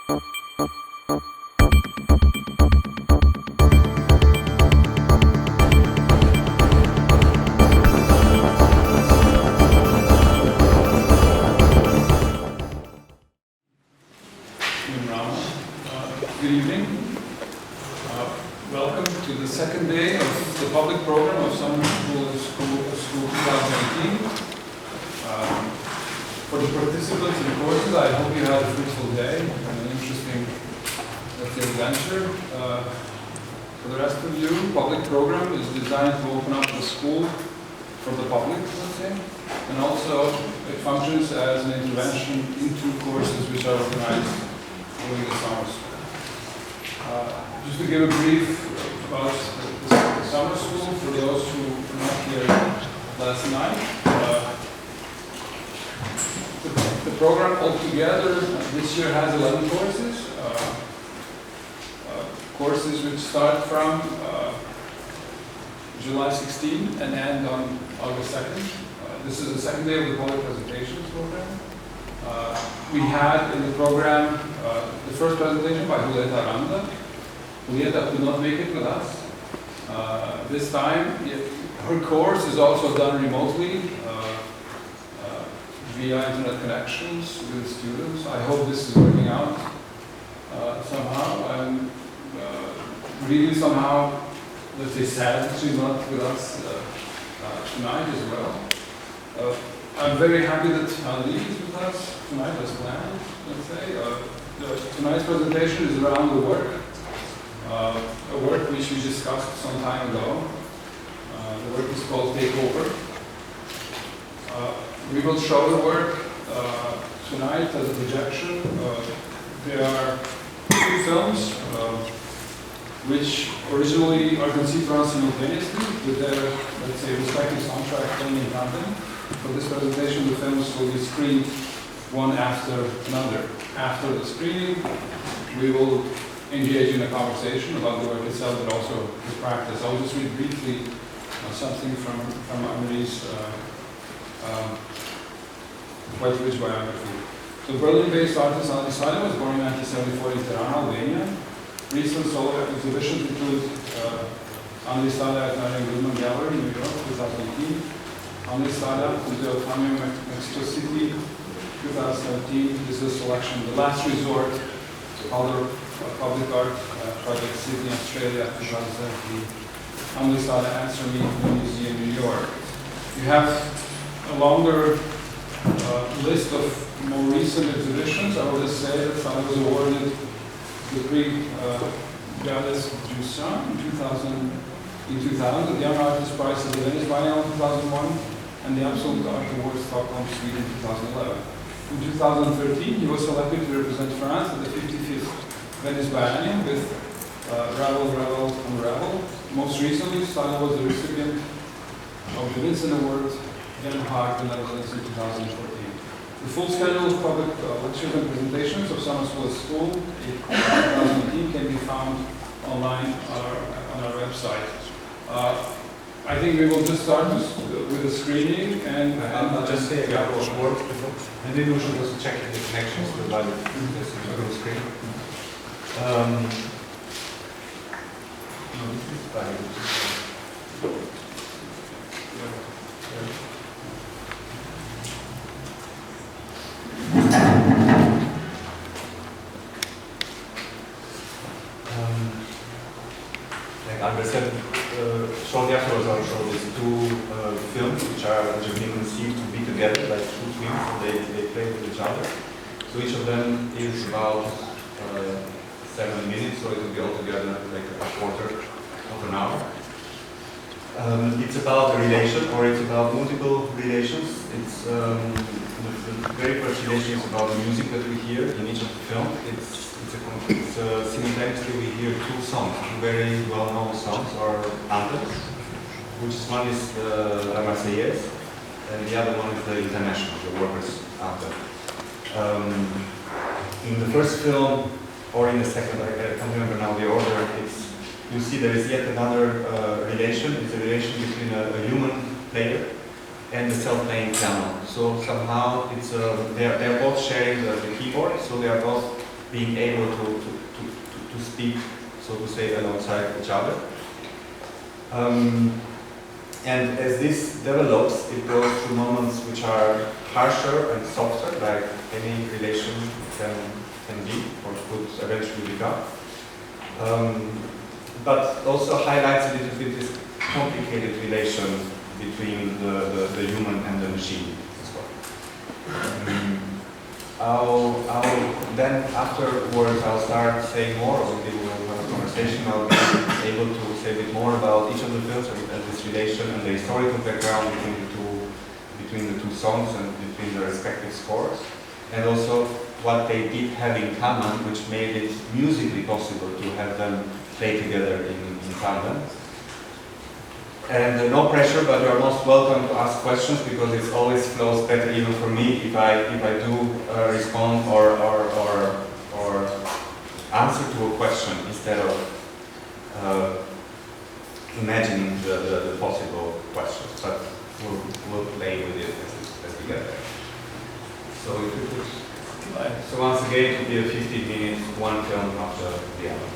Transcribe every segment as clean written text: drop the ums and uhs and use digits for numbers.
Good evening. Welcome to the second day of the public program of Summer School 2018. For the participants in the courses, I hope you had a fruitful day and an interesting adventure. For the rest of you, public program is designed to open up the school for the public, let's say, and also it functions as an intervention into courses which are organized during the summer school. Just to give a brief about the summer school for those who were not here last night. The program altogether this year has 11 courses. Courses which start from July 16 and end on August 2nd. This is the second day of the public presentations program. We had in the program the first presentation by Julieta Aranda. Julieta could not make it with us. This time, her course is also done remotely via internet connections with students. I hope this is working out somehow. I'm really somehow, let's say, sad that she's not with us tonight as well. I'm very happy that Anri is with us tonight as planned, let's say. Tonight's presentation is around the work, a work which we discussed some time ago. The work is called Takeover. We will show the work tonight as a projection. There are two films which originally are conceived around simultaneously with their, let's say, respective soundtrack playing in tandem. For this presentation, the films will be screened one after another. After the screening, we will engage in a conversation about the work itself, but also the practice. I'll just read briefly something from Anri's quite rich biography. So Berlin-based artist Anri Sala was born in 1974 in Tirana, Albania. Recent solo exhibitions include Anri Sala at Naring Goodman Gallery, New York, 2018. Anri Sala, Museo Tamiya, Mexico City, 2017. This is a selection. The Last Resort, other public art project, Sydney, Australia, 2017. Anri Sala, Answer Me, Museum, New York. You have a longer list of more recent exhibitions. I will just say that Sala was awarded the Prix Gales Jussin in 2000, the Young Artist Prize at the Venice Biennale in 2001, and the Absolute Art Award Stockholm, Sweden, 2011. In 2013, he was selected to represent France at the 55th Venice Biennale with Ravel, Revel, Unravel. Most recently, Sala was the recipient of the Vincent Award, Den Haag, the Netherlands, in 2014. The full schedule of public lectures and presentations of Summer School in 2018 can be found online on our website. I think we will just start with the screening and I'll just say a couple of words before. And maybe we should also check the connections to the screen. Like Andres said, shortly afterwards I'll show these two films which have been conceived to be together, like two twins, and they play with each other. So each of them is about 7 minutes, so it will be altogether like a quarter of an hour. It's about a relation, or it's about multiple relations. It's the very first relation is about the music that we hear in each of the films. Simultaneously we hear two songs, two very well-known songs, or anthems, which one is La Marseillaise, and the other one is the International, the Workers' Anthem. In the first film, or in the second, I can't remember now the order, you see there is yet another relation. It's a relation between a human player and the self-playing piano. So somehow it's they're both sharing the keyboard, so they are both being able to speak, so to say, alongside each other. And as this develops, it goes through moments which are harsher and softer, like any relation can be or could eventually become. But also highlights a little bit this complicated relation between the human and the machine as well. Then afterwards I'll start saying more, or maybe we'll have a conversation. I'll be able to say a bit more about each of the films and this relation and the historical background between the two songs and between their respective scores, and also what they did have in common, which made it musically possible to have them play together in tandem. And no pressure, but you are most welcome to ask questions, because it always flows better even for me if I do respond or answer to a question instead of imagining the possible questions. But we'll play with it as we get there. So if you could, so once again, it will be a 15-minute one film after the other.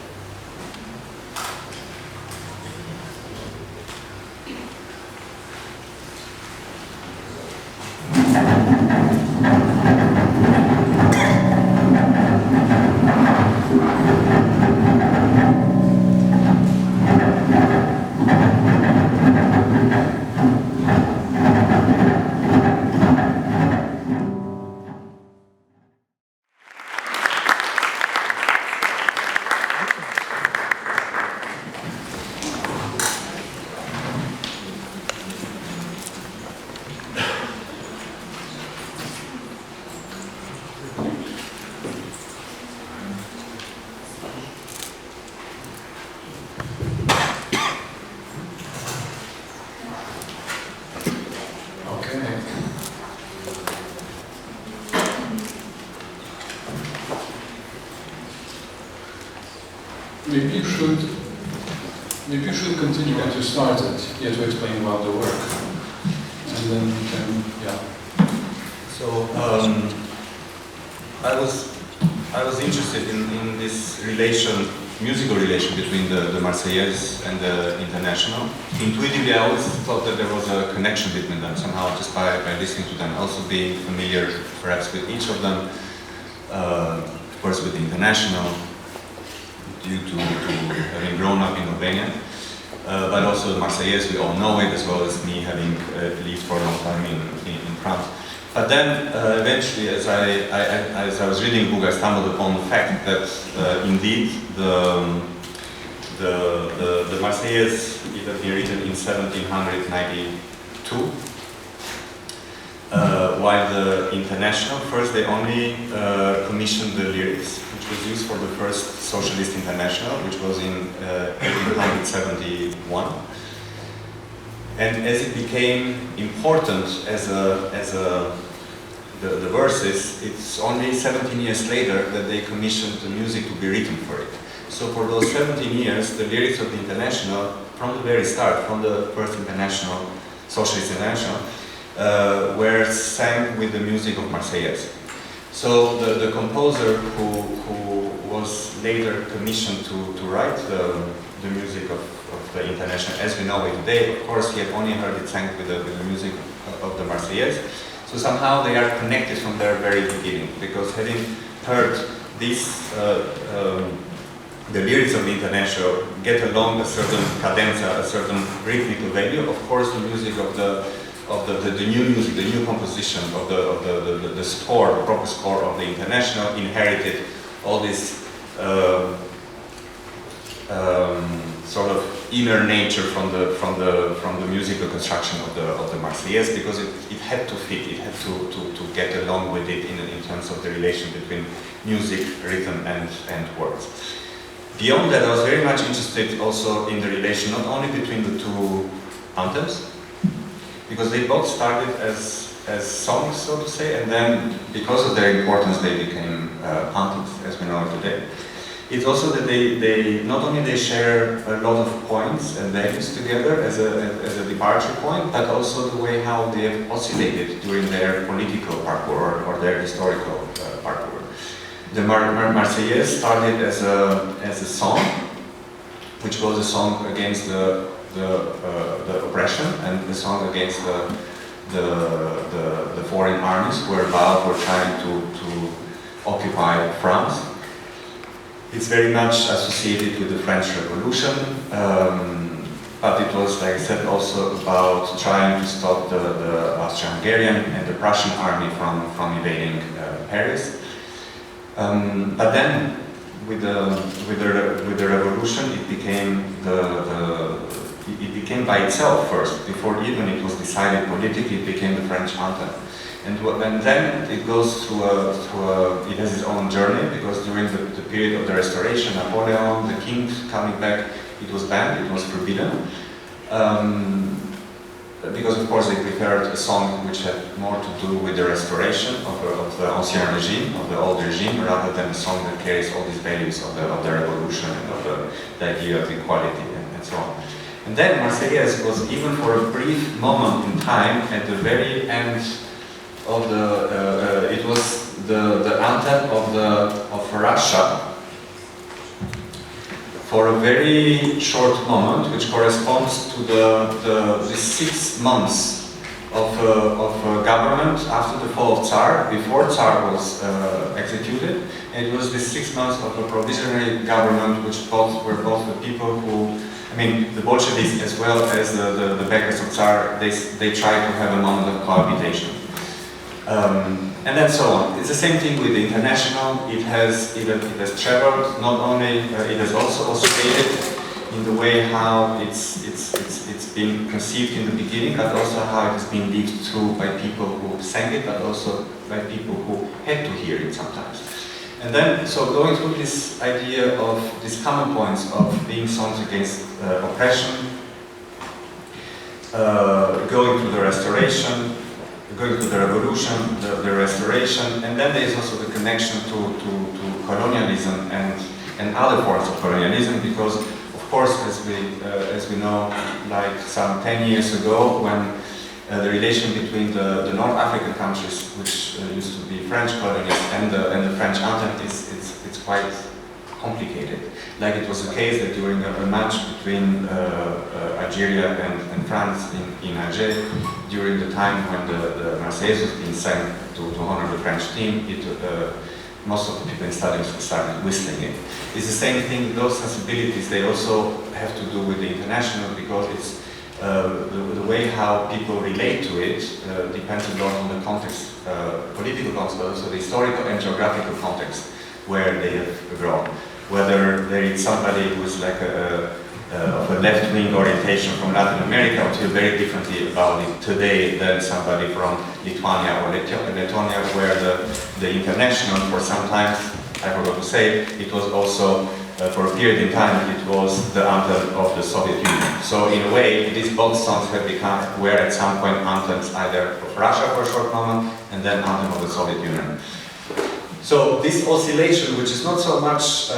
Maybe you should continue what you started, yeah, to explain about the work, and then we can, yeah. So I was interested in this relation, musical relation between the Marseillaise and the International. Intuitively, I always thought that there was a connection between them somehow, just by listening to them, also being familiar perhaps with each of them. Of course, with the International, due to having grown up in Albania, but also the Marseillaise, we all know it, as well as me having lived for a long time in France. But then, eventually, as I was reading the book, I stumbled upon the fact that indeed the Marseillaise it had been written in 1792, while the International, first they only commissioned the lyrics, which was used for the first Socialist International, which was in 1871. And as it became important as the verses, it's only 17 years later that they commissioned the music to be written for it. So for those 17 years, the lyrics of the International, from the very start, from the first International, Socialist International, were sang with the music of Marseillaise. So the composer who was later commissioned to write the music of the International as we know it today, of course he had only heard it sang with the music of the Marseillaise. So somehow they are connected from their very beginning, because having heard this, the lyrics of the International get along a certain cadenza, a certain rhythmical value, of course the music of the new music, the new composition of the score, the proper score of the International inherited all this sort of inner nature from the musical construction of the Marseillaise, because it had to fit, it had to get along with it in terms of the relation between music, rhythm, and words. Beyond that, I was very much interested also in the relation not only between the two anthems, because they both started as songs, so to say, and then because of their importance they became anthems as we know it today. It's also that they not only they share a lot of points and values together as a departure point, but also the way how they have oscillated during their political parcours or their historical parcours. The Marseillaise started as a song, which was a song against the oppression and a song against the foreign armies who were trying to occupy France. It's very much associated with the French Revolution, but it was, like I said, also about trying to stop the Austro-Hungarian and the Prussian army from invading Paris. But then, with the revolution, it became by itself first. Before even it was decided politically, it became the French anthem. And then it goes it has its own journey, because during the period of the Restoration, Napoleon, the king coming back, it was banned, it was forbidden. Because of course they preferred a song which had more to do with the restoration of the ancien regime, of the old regime, rather than a song that carries all these values of the revolution and of the idea of equality and so on. And then Marseillaise was, even for a brief moment in time, at the very end of it was the anthem of Russia, for a very short moment, which corresponds to the 6 months of government after the fall of Tsar, before Tsar was executed. And it was the 6 months of a provisionary government, which were both the people who, I mean, the Bolsheviks as well as the backers of Tsar, they tried to have a moment of cohabitation. And then so on. It's the same thing with the International. It has traveled. Not only it has also oscillated in the way how it's been conceived in the beginning, but also how it has been lived through by people who sang it, but also by people who had to hear it sometimes. And then, so going through this idea of these common points of being songs against oppression, going through the Restoration, going to the revolution, the restoration, and then there is also the connection to colonialism and other forms of colonialism, because of course, as we know, like some 10 years ago, when the relation between the North African countries, which used to be French colonies, and the French anthem it's quite complicated. Like it was the case that during a match between Algeria and France in Alger, during the time when the Marseillaise was being sung to honor the French team, most of the people in stadiums started whistling it. It's the same thing, those sensibilities, they also have to do with the International, because it's the way how people relate to it depends a lot on the context, political context, but also the historical and geographical context where they have grown. Whether there is somebody who is like of a left-wing orientation from Latin America, or feel very differently about it today than somebody from Lithuania or Lithuania, where the International, for some time, I forgot to say, it was also, for a period in time, it was the anthem of the Soviet Union. So in a way, these both songs have become, were at some point anthems either of Russia for a short moment, and then anthem of the Soviet Union. So this oscillation, which is not so much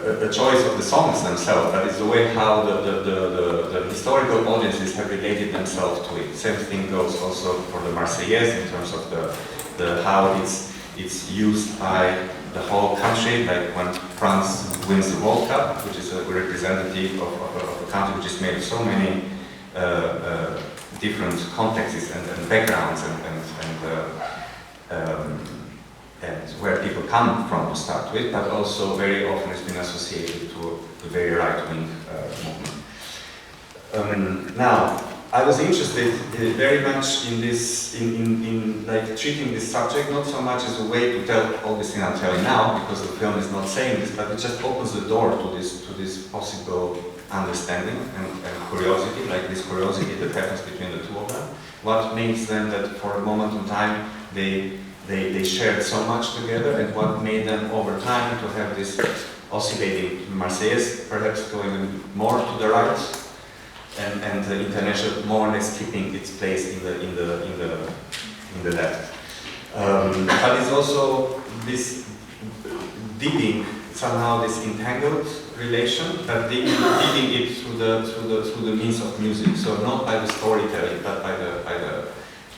a choice of the songs themselves, but it's the way how the historical audiences have related themselves to it. Same thing goes also for the Marseillaise in terms of the how it's used by the whole country, like when France wins the World Cup, which is a representative of a country which is made of so many different contexts and backgrounds and where people come from to start with, but also very often it's been associated to the very right-wing movement. Now, I was interested very much in this, in like treating this subject not so much as a way to tell all this thing I'm telling now, because the film is not saying this, but it just opens the door to this possible understanding and curiosity, like this curiosity that happens between the two of them. What makes them that for a moment in time they shared so much together, and what made them over time to have this oscillating Marseillaise, perhaps going more to the right, and the International more or less keeping its place in the left. But it's also this digging somehow this entangled relation, but digging it through the means of music. So not by the storytelling, but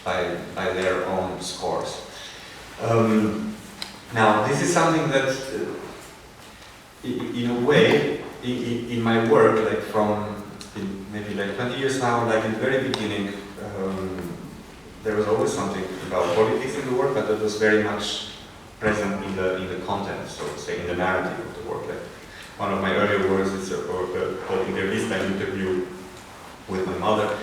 by their own scores. Now, this is something that, in a way, in my work, like from maybe like 20 years now, like in the very beginning, there was always something about politics in the work, but that was very much present in the content, so to say, in the narrative of the work. Like one of my earlier works is in the Eastern interview with my mother.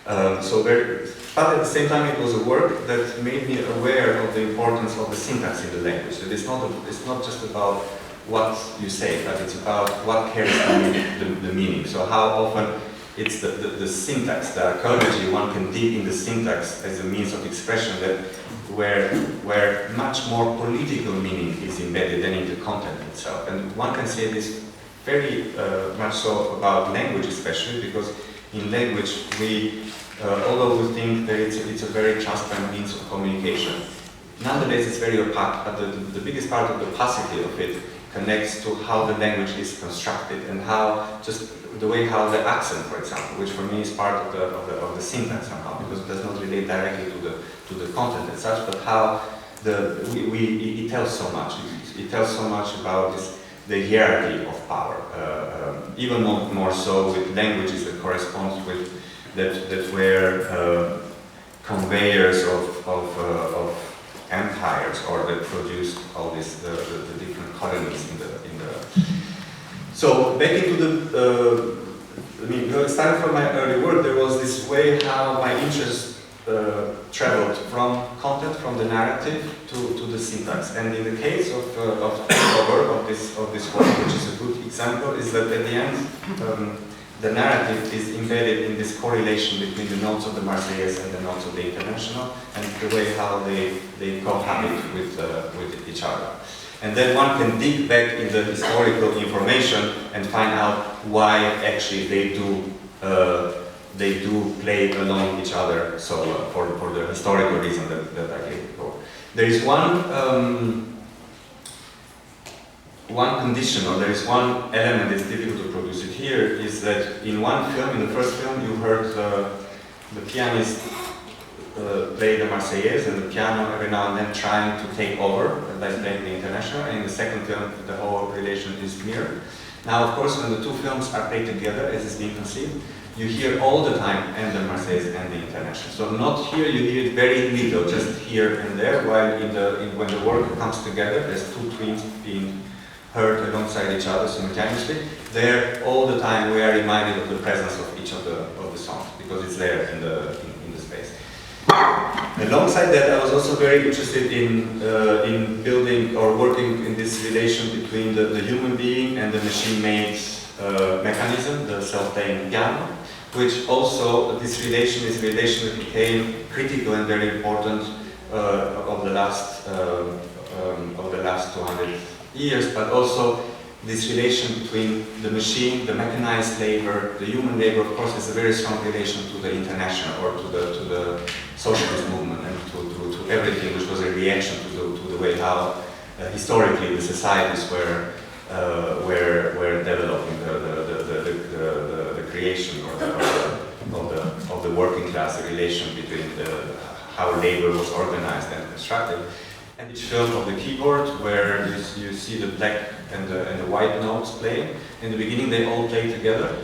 But at the same time, it was a work that made me aware of the importance of the syntax in the language. That it's not just about what you say, but it's about what carries the meaning. So how often it's the syntax, the archaeology, one can dig in the syntax as a means of expression that where much more political meaning is embedded than in the content itself. And one can say this very much so about language especially, because in language although we think that it's a very transparent means of communication, nonetheless it's very opaque, but the biggest part of the opacity of it connects to how the language is constructed and how just the way how the accent, for example, which for me is part of the syntax somehow, because it does not relate directly to the content as such, but how it tells so much. It tells so much about the hierarchy of power, even more so with languages that corresponds with that were conveyors of empires, or that produced all these the different colonies in the. So back into starting from my early work, there was this way how my interest traveled from content, from the narrative to the syntax. And in the case of the cover of this work, which is a good example, is that at the end the narrative is embedded in this correlation between the notes of the Marseillaise and the notes of the International, and the way how they cohabit with each other. And then one can dig back in the historical information and find out why actually they do play along each other. So for the historical reason that I gave before, there is one condition, or there is one element that's difficult to produce it here, is that in one film, in the first film, you heard the pianist play the Marseillaise and the piano every now and then trying to take over by playing the International, and in the second film, the whole relation is mirrored. Now, of course, when the two films are played together, as is being conceived, you hear all the time and the Marseillaise and the International. So not here, you hear it very little, just here and there, while when the work comes together, there's two twins being heard alongside each other simultaneously. There, all the time, we are reminded of the presence of each of the songs, because it's there in the space. Alongside that, I was also very interested in building or working in this relation between the human being and the machine-made mechanism, the self-playing piano, which also, this relation is a relation that became critical and very important of the last 200 years, but also this relation between the machine, the mechanized labor, the human labor, of course, is a very strong relation to the International, or to the socialist movement, and to everything which was a reaction to the way how historically the societies were developing the creation of the working class, the relation between how labor was organized and constructed. And each film of the keyboard, where you see the black and the white notes playing. In the beginning, they all play together.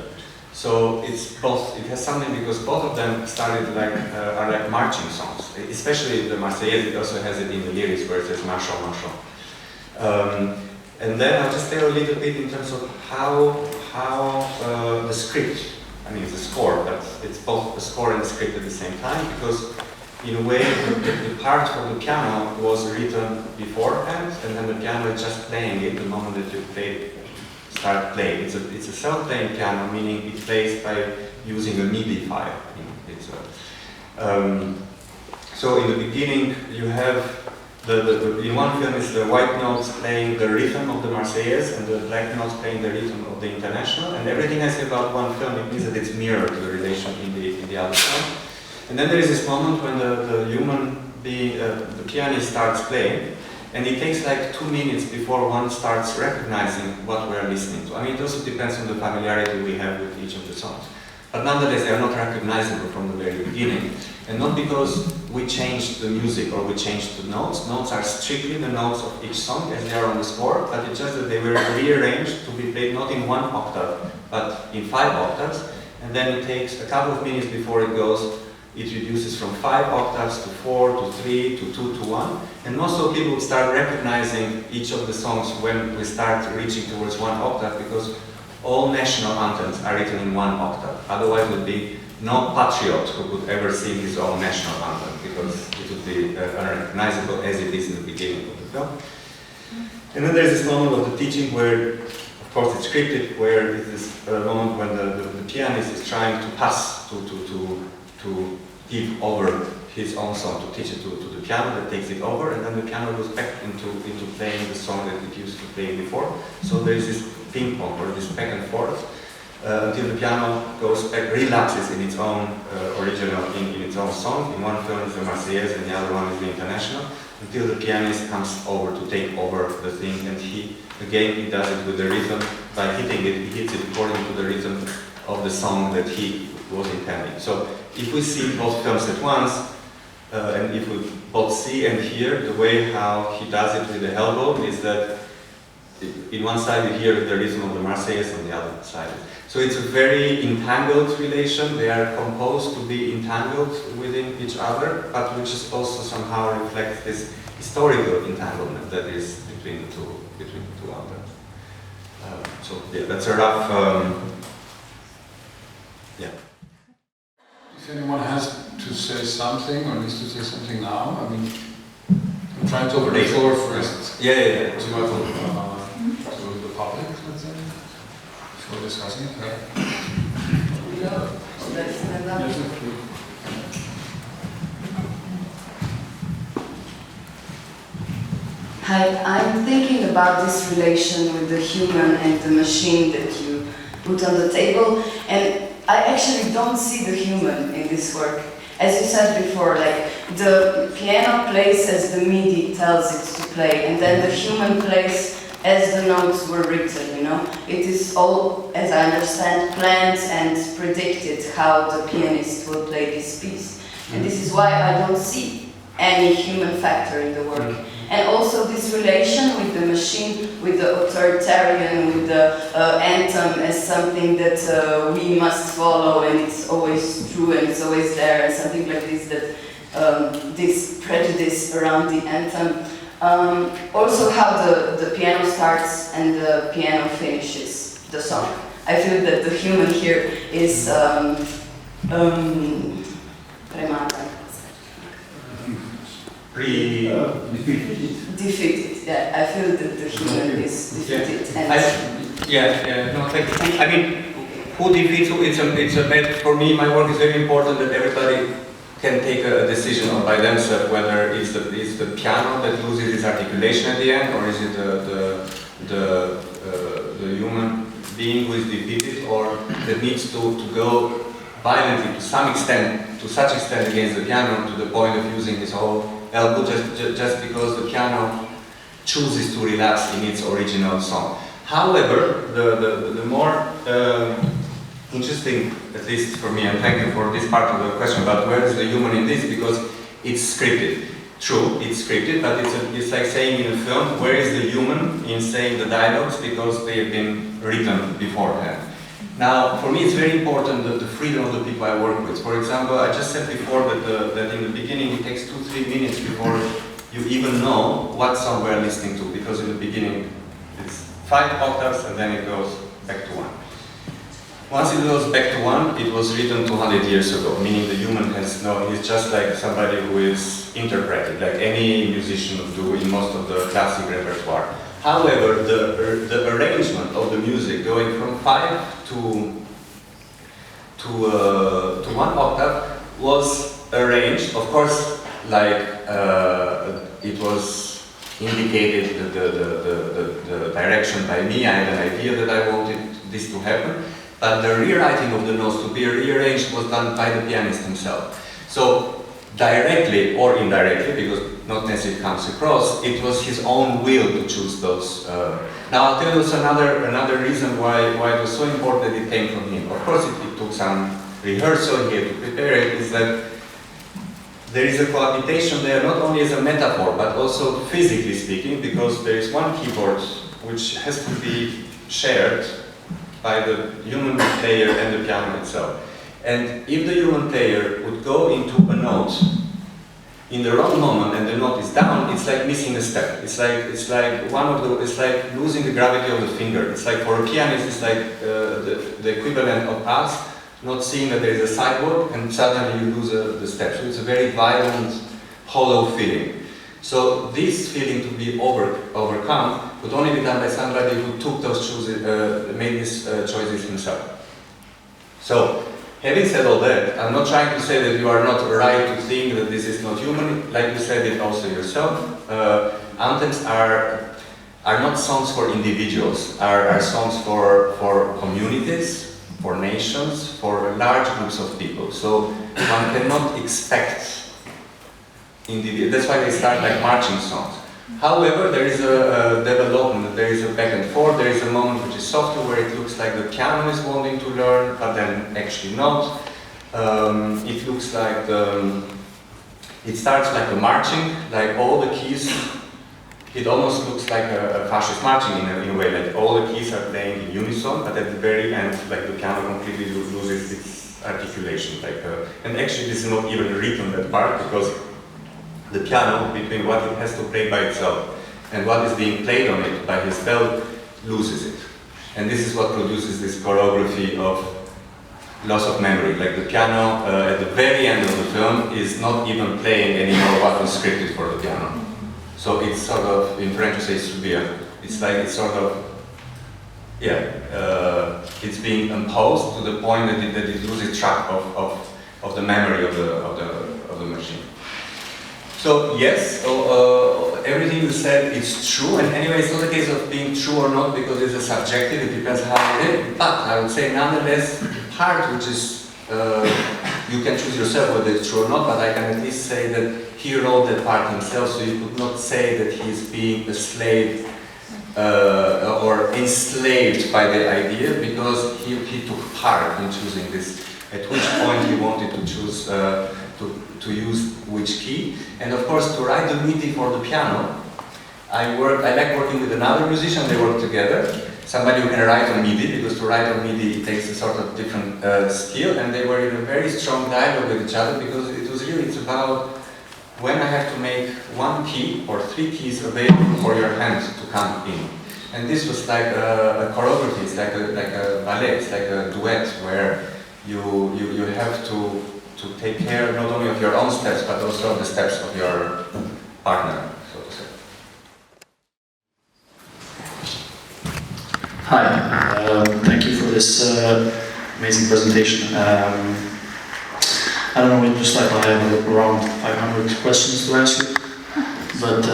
So it's both. It has something, because both of them started are like marching songs. Especially the Marseillaise. It also has it in the lyrics where it says "Marchons, marchons." And then I'll just tell a little bit in terms of how the script. I mean, it's a score, but it's both the score and the script at the same time, because in a way, the part for the piano was written beforehand, and then the piano is just playing it the moment that you start playing. It's a self-playing piano, meaning it plays by using a MIDI file. So in the beginning, you have in one film is the white notes playing the rhythm of the Marseillaise, and the black notes playing the rhythm of the International. And everything I say about one film, it means that it's mirrored to the relation in the other film. And then there is this moment when the human being, the pianist starts playing, and it takes like 2 minutes before one starts recognizing what we are listening to. I mean, it also depends on the familiarity we have with each of the songs. but nonetheless they are not recognizable from the very beginning. And not because we changed the music or we changed the notes. Notes are strictly the notes of each song as they are on the score, but it's just that they were rearranged to be played not in 1 octave, but in 5 octaves. And then it takes a couple of minutes before it goes, it reduces from 5 octaves to 4, to 3, to 2, to 1. And most of people start recognizing each of the songs when we start reaching towards 1 octave, because all national anthems are written in 1 octave. Otherwise, it would be no patriot who could ever sing his own national anthem, because it would be unrecognizable as it is in the beginning of the film. And then there's this moment of the teaching where, of course, it's scripted, where it is a moment when the pianist is trying to pass, to give over his own song, to teach it to the piano that takes it over, and then the piano goes back into playing the song that it used to play before. So there's this ping pong, or this back and forth, until the piano goes back, relapses in its own original, in its own song. In one film it's the Marseillaise and the other one is the International, until the pianist comes over to take over the thing, and he does it with the rhythm. By hitting it, he hits it according to the rhythm of the song that he was intending. So if we see both films at once, and if we both see and hear the way how he does it with the elbow, is that in one side you hear the rhythm of the Marseillaise, on the other side. So it's a very entangled relation. They are composed to be entangled within each other, but which is also somehow reflects this historical entanglement that is between the two anthems. So yeah, that's a rough. Yeah. If anyone has to say something or needs to say something now, I mean, I'm trying to open the floor first. Yeah. To the public, let's say, before discussing it. Yeah. Hi, I'm thinking about this relation with the human and the machine that you put on the table, and I actually don't see the human in this work. As you said before, like, the piano plays as the MIDI tells it to play, and then the human plays as the notes were written, you know? It is all, as I understand, planned and predicted how the pianist will play this piece. And this is why I don't see any human factor in the work. And also this relation with the machine, with the authoritarian, with the anthem as something that we must follow, and it's always true and it's always there, and something like this, that this prejudice around the anthem. Also how the piano starts and the piano finishes the song. I feel that the human here is defeated. Yeah, I feel that the human is defeated. No, thank you. I mean, who defeats who? It's a bit, for me, my work is very important that everybody can take a decision by themselves whether it's the piano that loses its articulation at the end, or is it the human being who is defeated, or that needs to go violently to such extent against the piano to the point of using his whole elbow just because the piano chooses to relapse in its original song. However, the more interesting, at least for me, and thank you for this part of the question about where is the human in this, because it's scripted. True, it's scripted, but it's like saying in a film, where is the human in saying the dialogues, because they have been written beforehand. Now, for me, it's very important that the freedom of the people I work with. For example, I just said before that in the beginning it takes 2-3 minutes before you even know what song we're listening to, because in the beginning it's 5 octaves and then it goes back to 1. Once it goes back to 1, it was written 200 years ago, meaning the human has no, he's just like somebody who is interpreted, like any musician would do in most of the classic repertoire. However, the arrangement of the music going from 5 to 1 octave was arranged, of course, like it was indicated the direction by me. I had an idea that I wanted this to happen, but the rewriting of the notes to be rearranged was done by the pianist himself. So directly or indirectly, because not necessarily comes across, it was his own will to choose those. Now I'll tell you another reason why it was so important that it came from him. Of course it took some rehearsal, he had to prepare it, is that there is a cohabitation there, not only as a metaphor, but also physically speaking, because there is one keyboard which has to be shared by the human player and the piano itself. And if the human player would go into a note in the wrong moment and the note is down, it's like missing a step. It's like losing the gravity of the finger. It's like for a pianist, it's like the equivalent of us not seeing that there is a sideboard and suddenly you lose the step. So it's a very violent, hollow feeling. So this feeling to be overcome could only be done by somebody who took those choices, made these choices himself. So, having said all that, I'm not trying to say that you are not right to think that this is not human. Like you said it also yourself, anthems are not songs for individuals, are songs for communities, for nations, for large groups of people. So one cannot expect individuals. That's why they start like marching songs. However, there is a development, there is a back and forth, there is a moment which is softer where it looks like the piano is wanting to learn, but then actually not. It looks like it starts like a marching, like all the keys. It almost looks like a fascist marching in a way, like all the keys are playing in unison, but at the very end, like the piano completely loses its articulation. And actually, this is not even written that part because the piano, between what it has to play by itself and what is being played on it by his bell, loses it. And this is what produces this choreography of loss of memory. Like the piano at the very end of the film is not even playing anymore what was scripted for the piano. So it's sort of, in French you say subir. It's like it's sort of, it's being imposed to the point that it loses track of the memory of the machine. So yes, everything you said is true, and anyway, it's not a case of being true or not because it's a subjective, it depends how you live. But I would say nonetheless, part which is, you can choose yourself whether it's true or not, but I can at least say that he wrote that part himself, so you could not say that he's being a slave or enslaved by the idea because he took part in choosing this, at which point he wanted to choose to use which key. And of course, to write the MIDI for the piano, I like working with another musician, they work together. Somebody who can write on MIDI, because to write on MIDI it takes a sort of different skill, and they were in a very strong dialogue with each other because it's about when I have to make one key or three keys available for your hand to come in. And this was like a choreography, it's like a ballet, it's like a duet where you have to take care not only of your own steps but also of the steps of your partner, so to say. Hi, thank you for this amazing presentation. I don't know, in your slide I have around 500 questions to ask you, but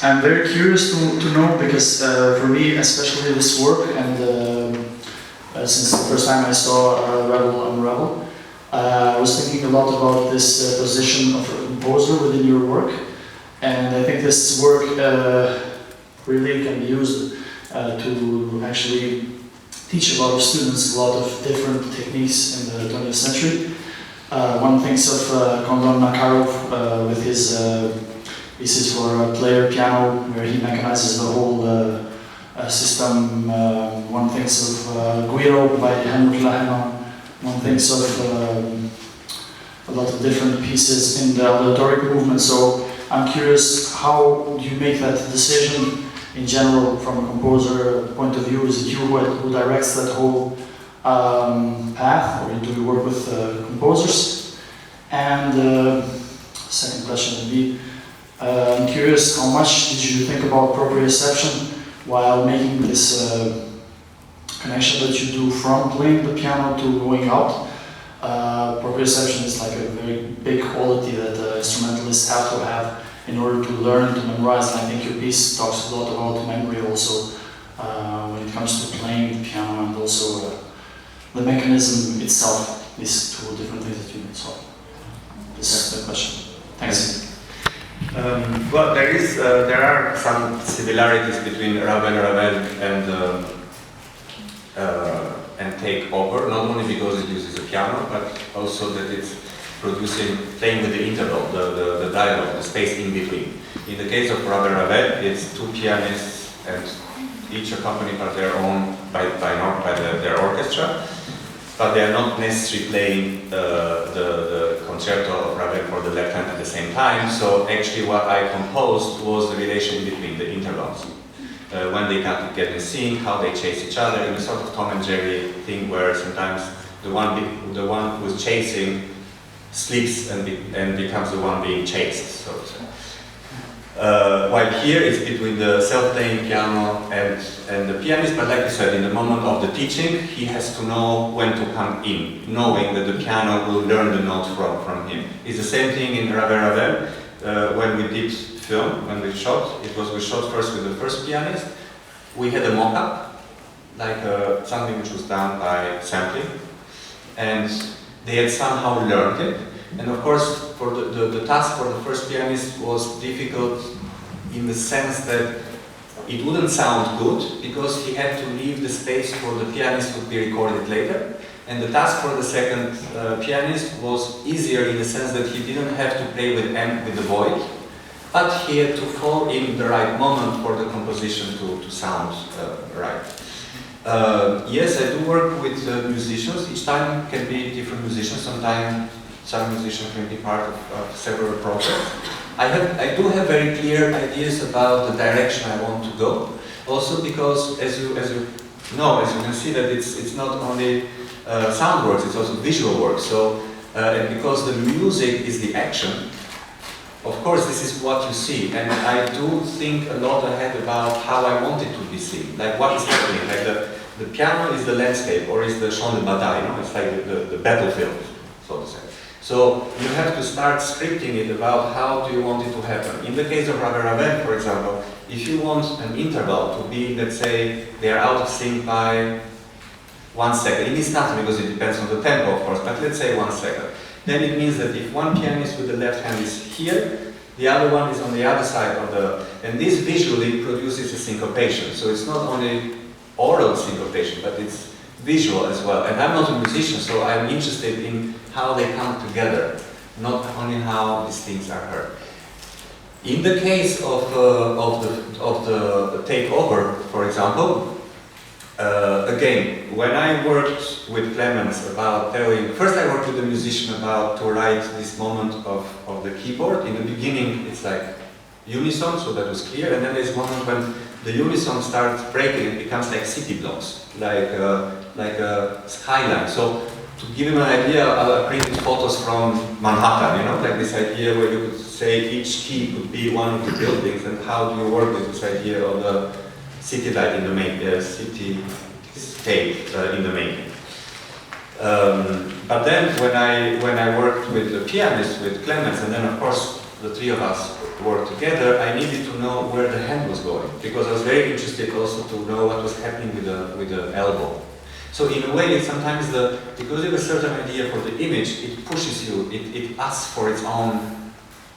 I'm very curious to know because for me, especially this work, and since the first time I saw Rebel Unravel, I was thinking a lot about this position of a composer within your work, and I think this work really can be used to actually teach a lot of students a lot of different techniques in the 20th century. One thinks of Kondon Makarov with his pieces for player piano, where he mechanizes the whole system. One thinks of Guiro by Henrik Lehmann. One thinks of a lot of different pieces in the aleatoric movement. So I'm curious, how do you make that decision in general from a composer point of view? Is it you who directs that whole path, or do you work with composers? And second question would be, I'm curious, how much did you think about proprioception while making this connection that you do from playing the piano to going out? Proprioception is like a very big quality that instrumentalists have to have in order to learn to memorize, and I think your piece talks a lot about memory also when it comes to playing the piano, and also the mechanism itself. These two different things that you did. So this is the question. Thanks. Well, there are and take over, not only because it uses a piano, but also that it's playing with the interval, the dialogue, the space in between. In the case of Ravel, it's two pianists and each accompanied by their own, their orchestra, but they are not necessarily playing the concerto of Ravel for the left hand at the same time. So actually what I composed was the relation between the intervals. When they get in sync, how they chase each other, in a sort of Tom and Jerry thing where sometimes the one who's chasing sleeps and becomes the one being chased, so to say. While here it's between the self-playing piano and the pianist, but like you said, in the moment of the teaching, he has to know when to come in, knowing that the piano will learn the note from him. It's the same thing in Ravel. When we did film, when we shot, we shot first with the first pianist. We had a mock-up, like something which was done by sampling, and they had somehow learned it. And of course, for the task for the first pianist was difficult in the sense that it wouldn't sound good because he had to leave the space for the pianist to be recorded later. And the task for the second pianist was easier in the sense that he didn't have to play with the void, but he had to fall in the right moment for the composition to sound right. Yes, I do work with musicians. Each time can be different musicians. Sometimes some musicians can be part of several projects. I do have very clear ideas about the direction I want to go. Also because, as you can see that it's not only sound works, it's also visual work. So, and because the music is the action, of course this is what you see. And I do think a lot ahead about how I want it to be seen. Like what is happening. Like the piano is the landscape, or is the champ de bataille, it's like the battlefield, so to say. So you have to start scripting it about how do you want it to happen. In the case of Ravel, for example, if you want an interval to be, let's say, they are out of sync by 1 second. It means nothing because it depends on the tempo, of course, but let's say 1 second. Then it means that if one pianist with the left hand is here, the other one is on the other side of and this visually produces a syncopation. So it's not only oral syncopation, but it's visual as well. And I'm not a musician, so I'm interested in how they come together, not only how these things are heard. In the case of the takeover, for example, again, when I worked with Clemens about first I worked with the musician about to write this moment of the keyboard. In the beginning, it's like unison, so that was clear, and then there's a moment when the unison starts breaking, it becomes like city blocks, like a skyline. So to give him an idea, I printed photos from Manhattan, like this idea where you could say each key could be one of the buildings, and how do you work with this idea of the city light in the main, cityscape in the making. But then when I worked with the pianist, with Clemens, and then of course the three of us worked together, I needed to know where the hand was going, because I was very interested also to know what was happening with the elbow. So in a way, sometimes because you have a certain idea for the image, it pushes you, it asks for its own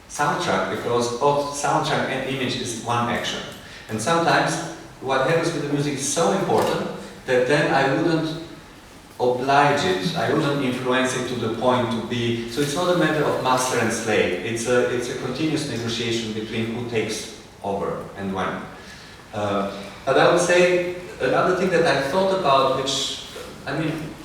soundtrack, because both soundtrack and image is one action. And sometimes what happens with the music is so important that then I wouldn't oblige it, I wouldn't influence it to the point to be, so it's not a matter of master and slave, it's a continuous negotiation between who takes over and when. But I would say another thing that I thought about, which, I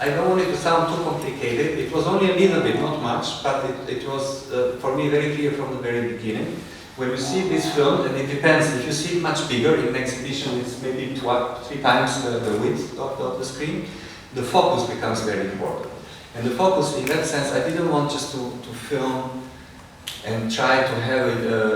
don't want it to sound too complicated, it was only a little bit, not much, but it was for me very clear from the very beginning. When you see this film, and it depends, if you see it much bigger in an exhibition, it's maybe 3 times the width of the screen, the focus becomes very important. And the focus, in that sense, I didn't want just to film and try to have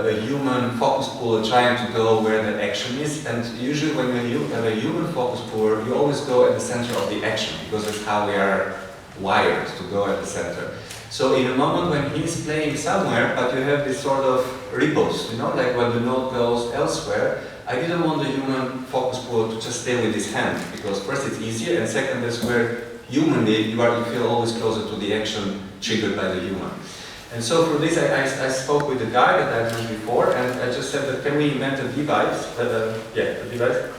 a human focus puller trying to go where the action is. And usually when you have a human focus puller, you always go at the center of the action, because that's how we are wired, to go at the center. So in a moment when he's playing somewhere, but you have this sort of ripples, like when the note goes elsewhere, I didn't want the human focus puller to just stay with his hand, because first it's easier, and second that's where humanly you feel always closer to the action triggered by the human. And so for this I spoke with the guy that I mentioned before, and I just said that can we invent a device, a device?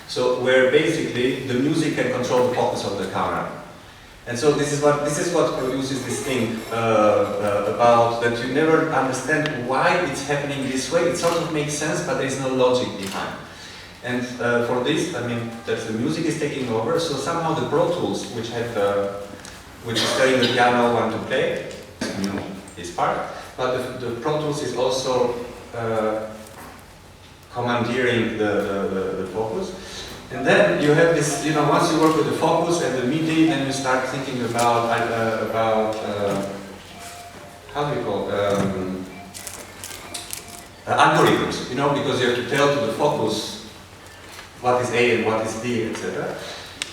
So where basically the music can control the focus of the camera. And so this is what produces this thing about that you never understand why it's happening this way. It sort of makes sense, but there is no logic behind. And for this, I mean, that the music is taking over. So somehow the Pro Tools, which is telling the piano when to play, is part. But the Pro Tools is also commandeering the focus. And then you have this, you know, once you work with the focus and the MIDI, then you start thinking about how do you call algorithms, you know, because you have to tell to the focus what is A and what is B, etc.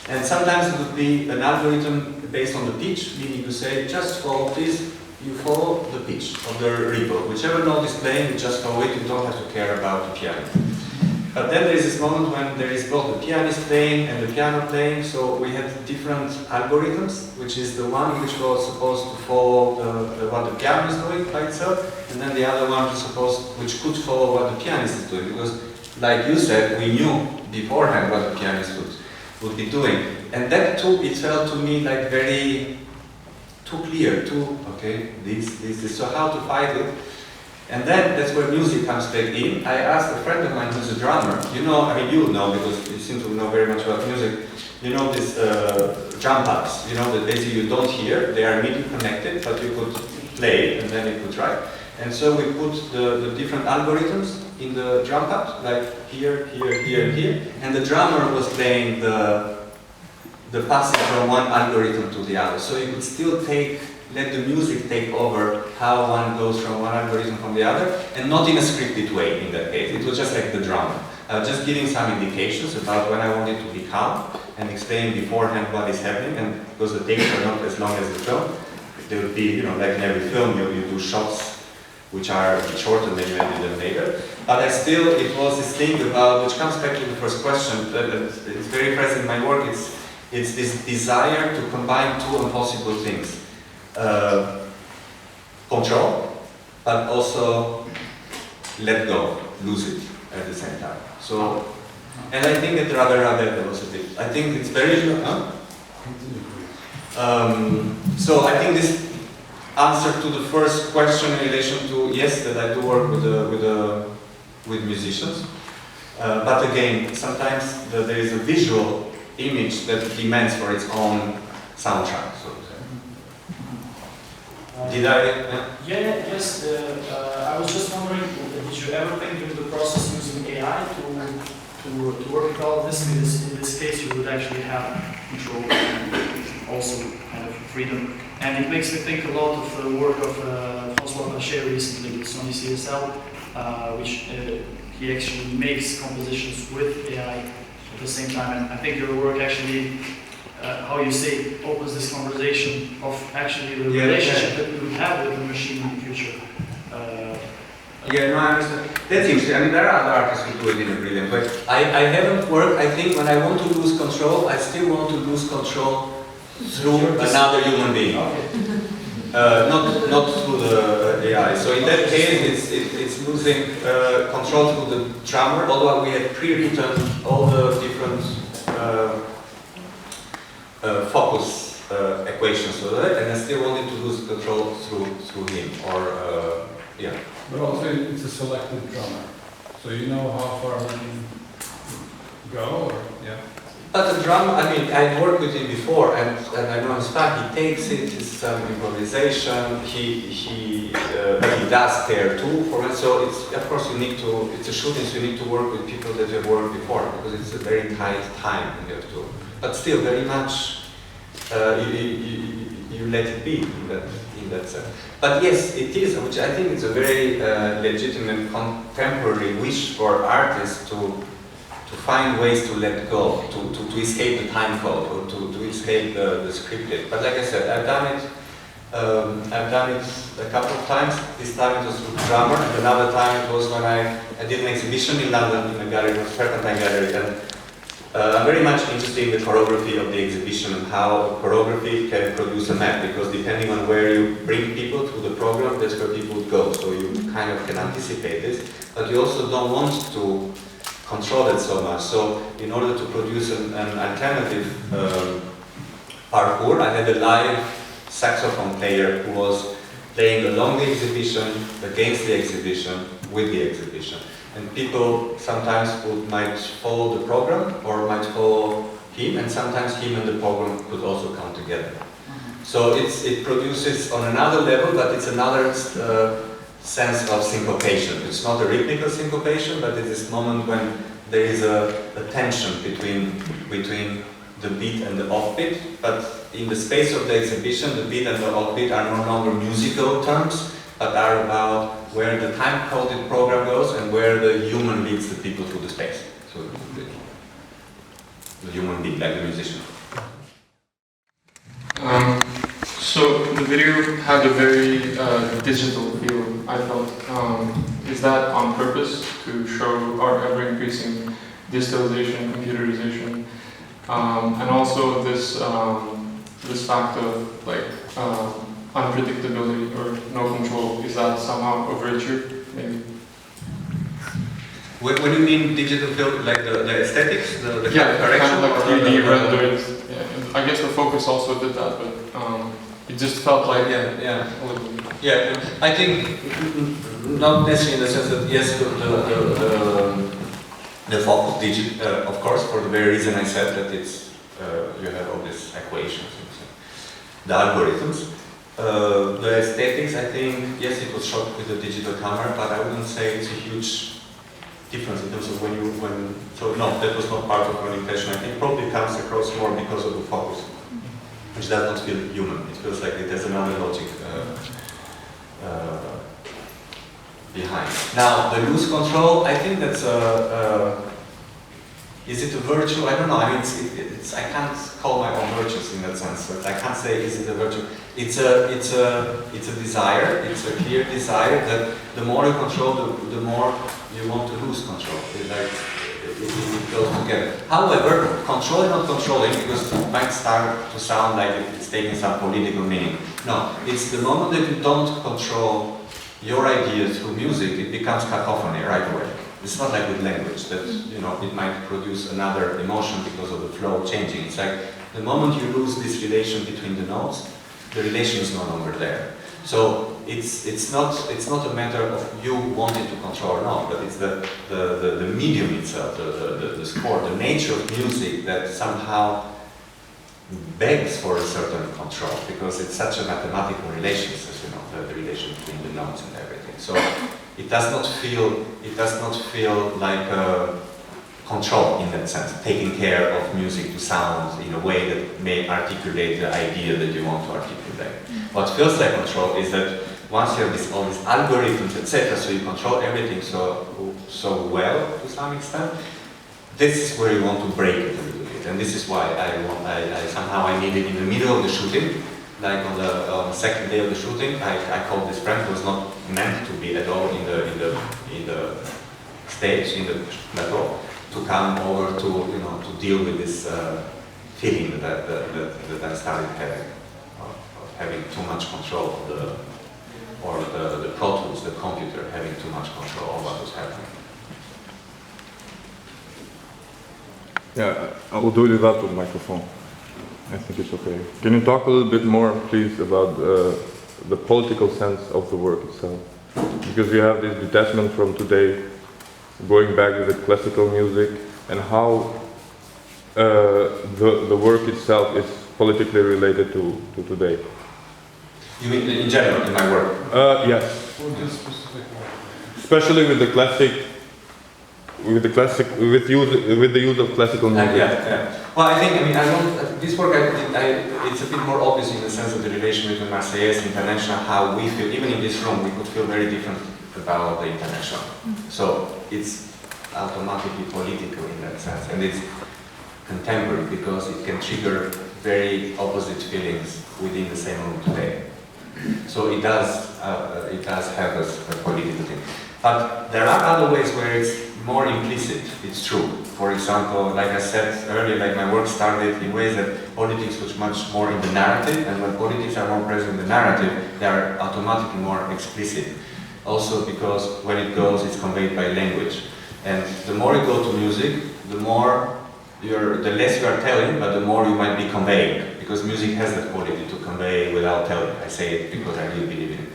And sometimes it would be an algorithm based on the pitch, meaning you say, just follow this, you follow the pitch of the ripple. Whichever note is playing, you just follow it, you don't have to care about the piano. But then there is this moment when there is both the pianist playing and the piano playing, so we had different algorithms, which is the one which was supposed to follow what the piano is doing by itself, and then the other one which could follow what the pianist is doing, because like you said, we knew beforehand what the pianist would be doing. And that too, it felt to me like very too clear, okay, this, so how to fight it? And then that's where music comes back in. I asked a friend of mine who's a drummer, you know, I mean you know because you seem to know very much about music, you know these drum pads, you know, that basically you don't hear, they are MIDI connected, but you could play and then you could write. And so we put the different algorithms in the drum pad, like here, here, here, and here, and the drummer was playing the passing from one algorithm to the other. So you could still let the music take over how one goes from one algorithm from the other, and not in a scripted way in that case. It was just like the drummer. Just giving some indications about when I wanted to be calm and explain beforehand what is happening, and because the takes are not as long as the film, there would be, you know, like in every film, you do shots which are shorter than you edit them later. But it was this thing about, which comes back to the first question, that it's very present in my work, it's this desire to combine two impossible things. Control, but also let go, lose it at the same time. So, and I think that Ravel was a bit, I think it's very, so I think this answer to the first question in relation to, yes, that I do work with musicians, but again, sometimes there is a visual image that demands for its own soundtrack. So. Did I? Yes. I was just wondering, did you ever think in the process using AI to work with all of this? Because in this case, you would actually have control and also kind of freedom. And it makes me think a lot of the work of François Bachet recently with Sony CSL, which he actually makes compositions with AI at the same time. And I think your work actually, how you say, opens this conversation of actually the relationship that we would have with the machine in the future. Yeah, no, I understand. That's interesting. I mean, there are other artists who do it in a brilliant way. I haven't worked, I think when I want to lose control, I still want to lose control through another human being. Okay. Not through the AI. So in that case, it's losing control through the drummer, although we had pre-written all the different focus equations for that, and I still wanted to lose control through him, or yeah. But also it's a selected drummer, so you know how far we can go, or yeah. But the drum, I mean, I worked with him before, and I know his style. He takes it, it's some improvisation. But he does care too for it. So it's, of course, you need to. It's a shooting, so you need to work with people that you have worked before, because it's a very tight time and you have to. But still, very much you let it be in that sense. But yes, it is, which I think is a very legitimate contemporary wish for artists to find ways to let go, to escape the time code, or to escape the scripted. But like I said, I've done it a couple of times. This time it was with drummer, and another time it was when I did an exhibition in London in a gallery, the Serpentine Gallery. And I'm very much interested in the choreography of the exhibition and how choreography can produce a map, because depending on where you bring people through the program, that's where people would go. So you kind of can anticipate this, but you also don't want to control it so much. So in order to produce an alternative parkour, I had a live saxophone player who was playing along the exhibition, against the exhibition, with the exhibition. And people sometimes might follow the program or might follow him, and sometimes him and the program could also come together. So it produces on another level, but it's another sense of syncopation. It's not a rhythmical syncopation, but it's this moment when there is a tension between the beat and the offbeat. But in the space of the exhibition, the beat and the offbeat are no longer musical terms, but are about where the time-coded program goes and where the human leads the people through the space. So the human being, like the musician. So the video had a very digital feel, I felt. Is that on purpose to show our ever-increasing digitalization, computerization, and also this this fact of like unpredictability or no control? Is that somehow a virtue, maybe? When you mean digital field, like the aesthetics, the yeah, correction, kind of like 3D rendered. Yeah, I guess the focus also did that, but it just felt like yeah. I think not necessarily in the sense that yes, the focus digital, of course, for the very reason I said that it's you have all these equations, the algorithms. The aesthetics, I think, yes, it was shot with a digital camera, but I wouldn't say it's a huge difference in terms of so no, that was not part of our intention. I think it probably comes across more because of the focus, which does not feel human. It feels like it has another logic behind. Now, the loose control, I think that's is it a virtue? I don't know. I mean, I can't call my own virtues in that sense. But I can't say is it a virtue. It's a desire. It's a clear desire that the more you control, the more you want to lose control. It goes together. However, controlling not controlling, because it might start to sound like it's taking some political meaning. No, it's the moment that you don't control your ideas through music, it becomes cacophony right away. It's not like with language that it might produce another emotion because of the flow changing. It's like the moment you lose this relation between the notes, the relation is no longer there. So it's not a matter of you wanting to control or not, but it's the medium itself, the score, the nature of music that somehow begs for a certain control, because it's such a mathematical relation, as the relation between the notes and everything. So it does not feel like control in that sense, taking care of music to sound in a way that may articulate the idea that you want to articulate. What feels like control is that once you have all these algorithms, etc., so you control everything so well to some extent, this is where you want to break it a little bit, and this is why I needed in the middle of the shooting, like on the second day of the shooting, I called this friend who was not meant to be at all in the stage, in the metal, to come over to deal with this feeling that I started having too much control of the Pro Tools, the computer having too much control of what was happening. Yeah, I will do it without the microphone. I think it's okay. Can you talk a little bit more, please, about the political sense of the work itself? Because you have this detachment from today, going back to the classical music, and how the work itself is politically related to today. You mean in general, in my work? Yes. Especially with the classic. With the use of classical music. Yeah. Well, I think this work it's a bit more obvious in the sense of the relation between Marseillaise and International, how we feel, even in this room, we could feel very different about the International. So it's automatically political in that sense, and it's contemporary because it can trigger very opposite feelings within the same room today. So it does have a political thing. But there are other ways where it's more implicit, it's true. For example, like I said earlier, like my work started in ways that politics was much more in the narrative, and when politics are more present in the narrative, they are automatically more explicit. Also because when it goes, it's conveyed by language. And the more you go to music, the less you are telling, but the more you might be conveying, because music has that quality to convey without telling. I say it because I really believe in it.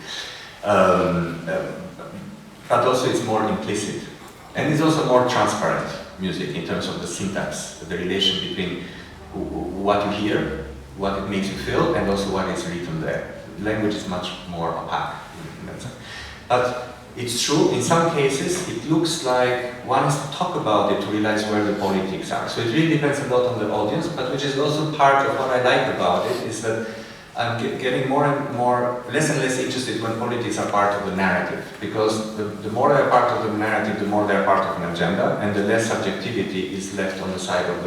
But also it's more implicit. And it's also more transparent, music, in terms of the syntax, the relation between what you hear, what it makes you feel, and also what is written there. Language is much more opaque in that sense. But it's true, in some cases, it looks like one has to talk about it to realize where the politics are. So it really depends a lot on the audience, but which is also part of what I like about it, is that I'm getting more and more, less and less interested when politics are part of the narrative. Because the more they are part of the narrative, the more they are part of an agenda, and the less subjectivity is left on the side of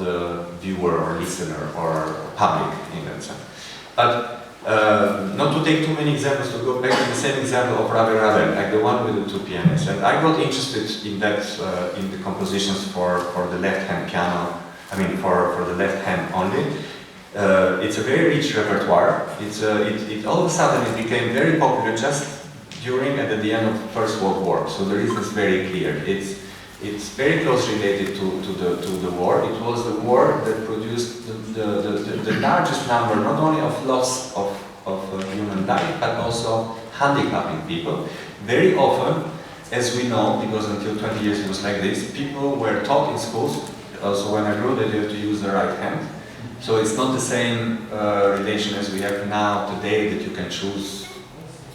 the viewer or listener or public in that sense. But not to take too many examples, to go back to the same example of Ravel, like the one with the two pianists. And I got interested in that, in the compositions for the left-hand piano, I mean for the left hand only. It's a very rich repertoire. It all of a sudden it became very popular just during and at the end of the First World War. So the reason is very clear. It's very closely related to the war. It was the war that produced the largest number, not only of loss of human life, but also handicapping people. Very often, as we know, because until 20 years it was like this, people were taught in schools, also when I grew, that you have to use the right hand. So it's not the same relation as we have now today, that you can choose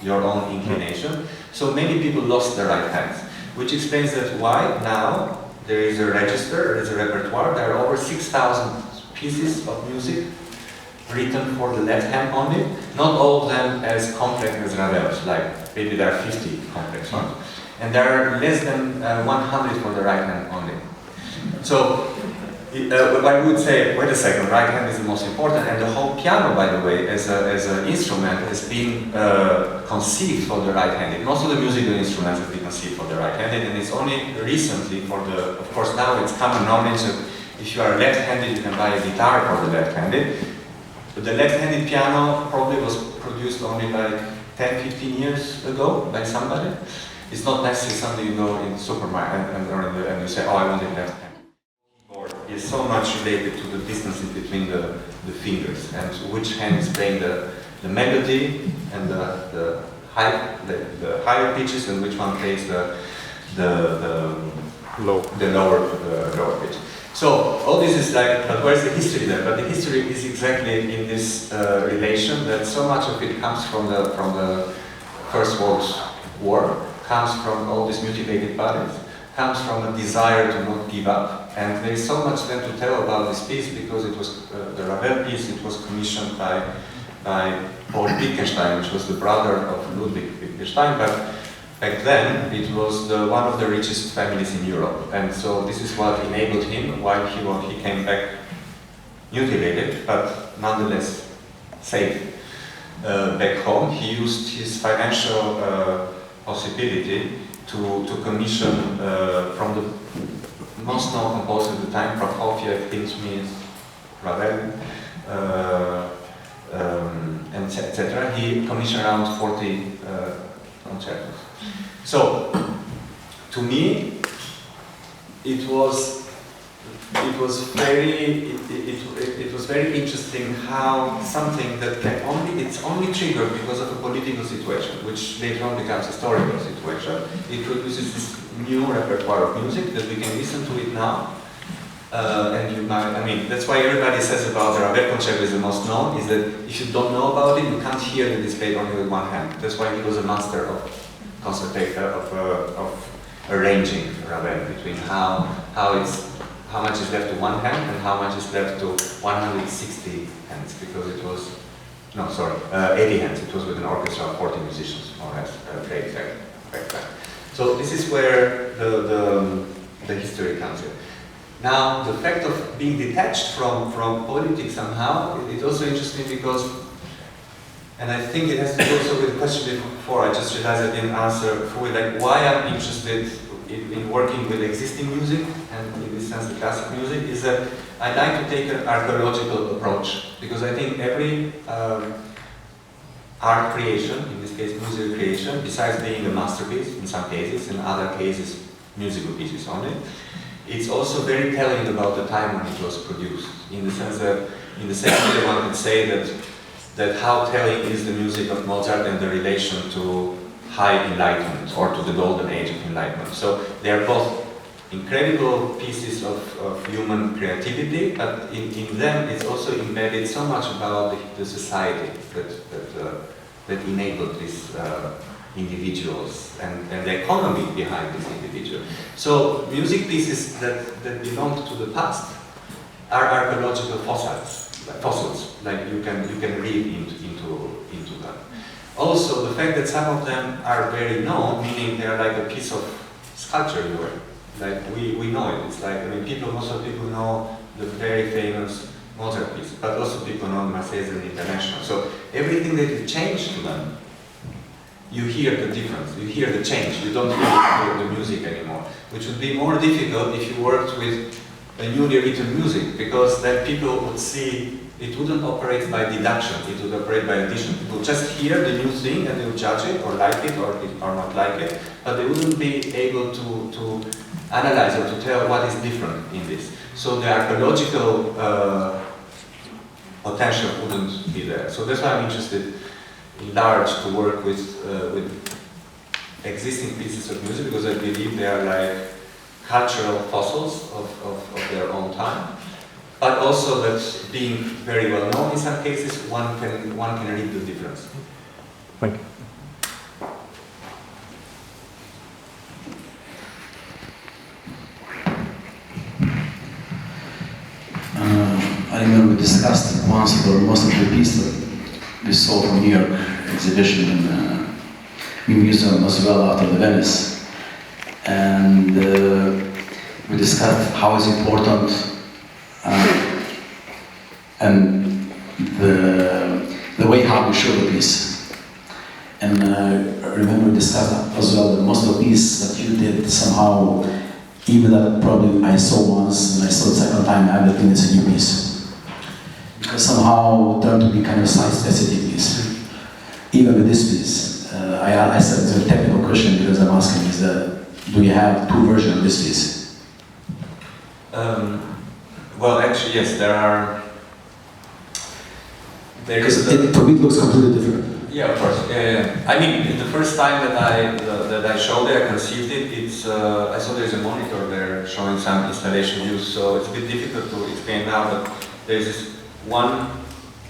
your own inclination. So many people lost their right hands, which explains that why now there is a register, there is a repertoire, there are over 6,000 pieces of music written for the left hand only, not all of them as complex as Ravel's, like maybe there are 50 complex ones, and there are less than 100 for the right hand only. So I would say, wait a second, right hand is the most important, and the whole piano, by the way, as an instrument has been conceived for the right-handed. Most of the musical instruments have been conceived for the right-handed, and it's only recently for the, of course now it's common knowledge that if you are left-handed you can buy a guitar for the left-handed, but the left-handed piano probably was produced only like 10-15 years ago by somebody. It's not necessarily something you go in the supermarket and you say, oh, I want it left-handed. Is so much related to the distance in between the fingers and which hand is playing the melody and the higher pitches and which one plays the lower pitch. So all this is like, but where's the history there? But the history is exactly in this relation that so much of it comes from the First World War, comes from all these mutilated bodies, comes from a desire to not give up. And there is so much then to tell about this piece because it was the Ravel piece. It was commissioned by Paul Wittgenstein, which was the brother of Ludwig Wittgenstein. But back then, it was one of the richest families in Europe, and so this is what enabled him, while he came back mutilated, but nonetheless safe back home. He used his financial possibility to commission from the most known composer at the time, Prokofiev, Pinchmis, Ravel, etc. He commissioned around 40 concertos. So, to me, it was very interesting how something that it's only triggered because of a political situation, which later on becomes a historical situation. It produces this new repertoire of music that we can listen to it now. And you might, I mean, that's why everybody says about the Ravel concerto is the most known, is that if you don't know about it, you can't hear that it's played only with one hand. That's why he was a master of arranging Ravel between how much is left to one hand and how much is left to 160 hands, because it was, 80 hands. It was with an orchestra of 40 musicians, more or less, played back then. So this is where the history comes in. Now, the fact of being detached from politics somehow is also interesting because, and I think it has to do also with the question before, I just realized I didn't answer fully, like why I'm interested in working with existing music, and in this sense the classic music, is that I like to take an archaeological approach, because I think every art creation, in this case musical creation, besides being a masterpiece in some cases, in other cases musical pieces only, it's also very telling about the time when it was produced, in the sense that, in the same way one could say that how telling is the music of Mozart and the relation to high enlightenment, or to the golden age of enlightenment. So they are both incredible pieces of human creativity, but in them it's also embedded so much about the society that enabled these individuals and the economy behind these individuals. So music pieces that belong to the past are archaeological fossils, like you can read into them. Also, the fact that some of them are very known, meaning they are like a piece of sculpture in a way. Like we know it. It's like, I mean, most of people know the very famous Mozart piece, but also people know Marseillaise and International. So everything that you change to them, you hear the difference, you hear the change. You don't hear the music anymore, which would be more difficult if you worked with a newly written music, because then people would see it wouldn't operate by deduction, it would operate by addition. People just hear the new thing and they will judge it, or like it, or not like it, but they wouldn't be able to analyze or to tell what is different in this. So the archaeological potential wouldn't be there. So that's why I'm interested in large to work with existing pieces of music, because I believe they are like cultural fossils of their own time. But also that being very well known in some cases, one can read the difference. Thank you. I remember we discussed once or most of the pieces that we saw from New York exhibition in the museum as well after the Venice, and we discussed how it's important and the way how we show the piece. And I remember we discussed as well that most of the piece that you did somehow, even that probably I saw once and I saw the second time, everything is a new piece. Because somehow it turned to be kind of site-specific piece. Even with this piece, I said it's a technical question because I'm asking is that, do you have two versions of this piece? Well, actually, yes, there are. Because for me it looks completely different. Yeah, of course. Yeah. I mean, the first time that I showed it, I conceived it. It's I saw there's a monitor there showing some installation views, so it's a bit difficult to explain now. But there's this one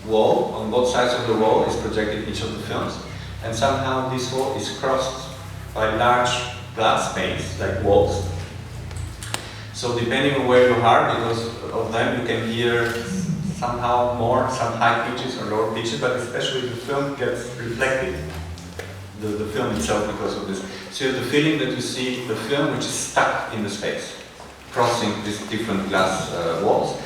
wall on both sides of the wall is projected each of the films, and somehow this wall is crossed by large glass panes, like walls. So depending on where you are, because of them, you can hear somehow more, some high pitches or lower pitches, but especially the film gets reflected, the film itself, because of this. So you have the feeling that you see the film which is stuck in the space, crossing these different glass walls.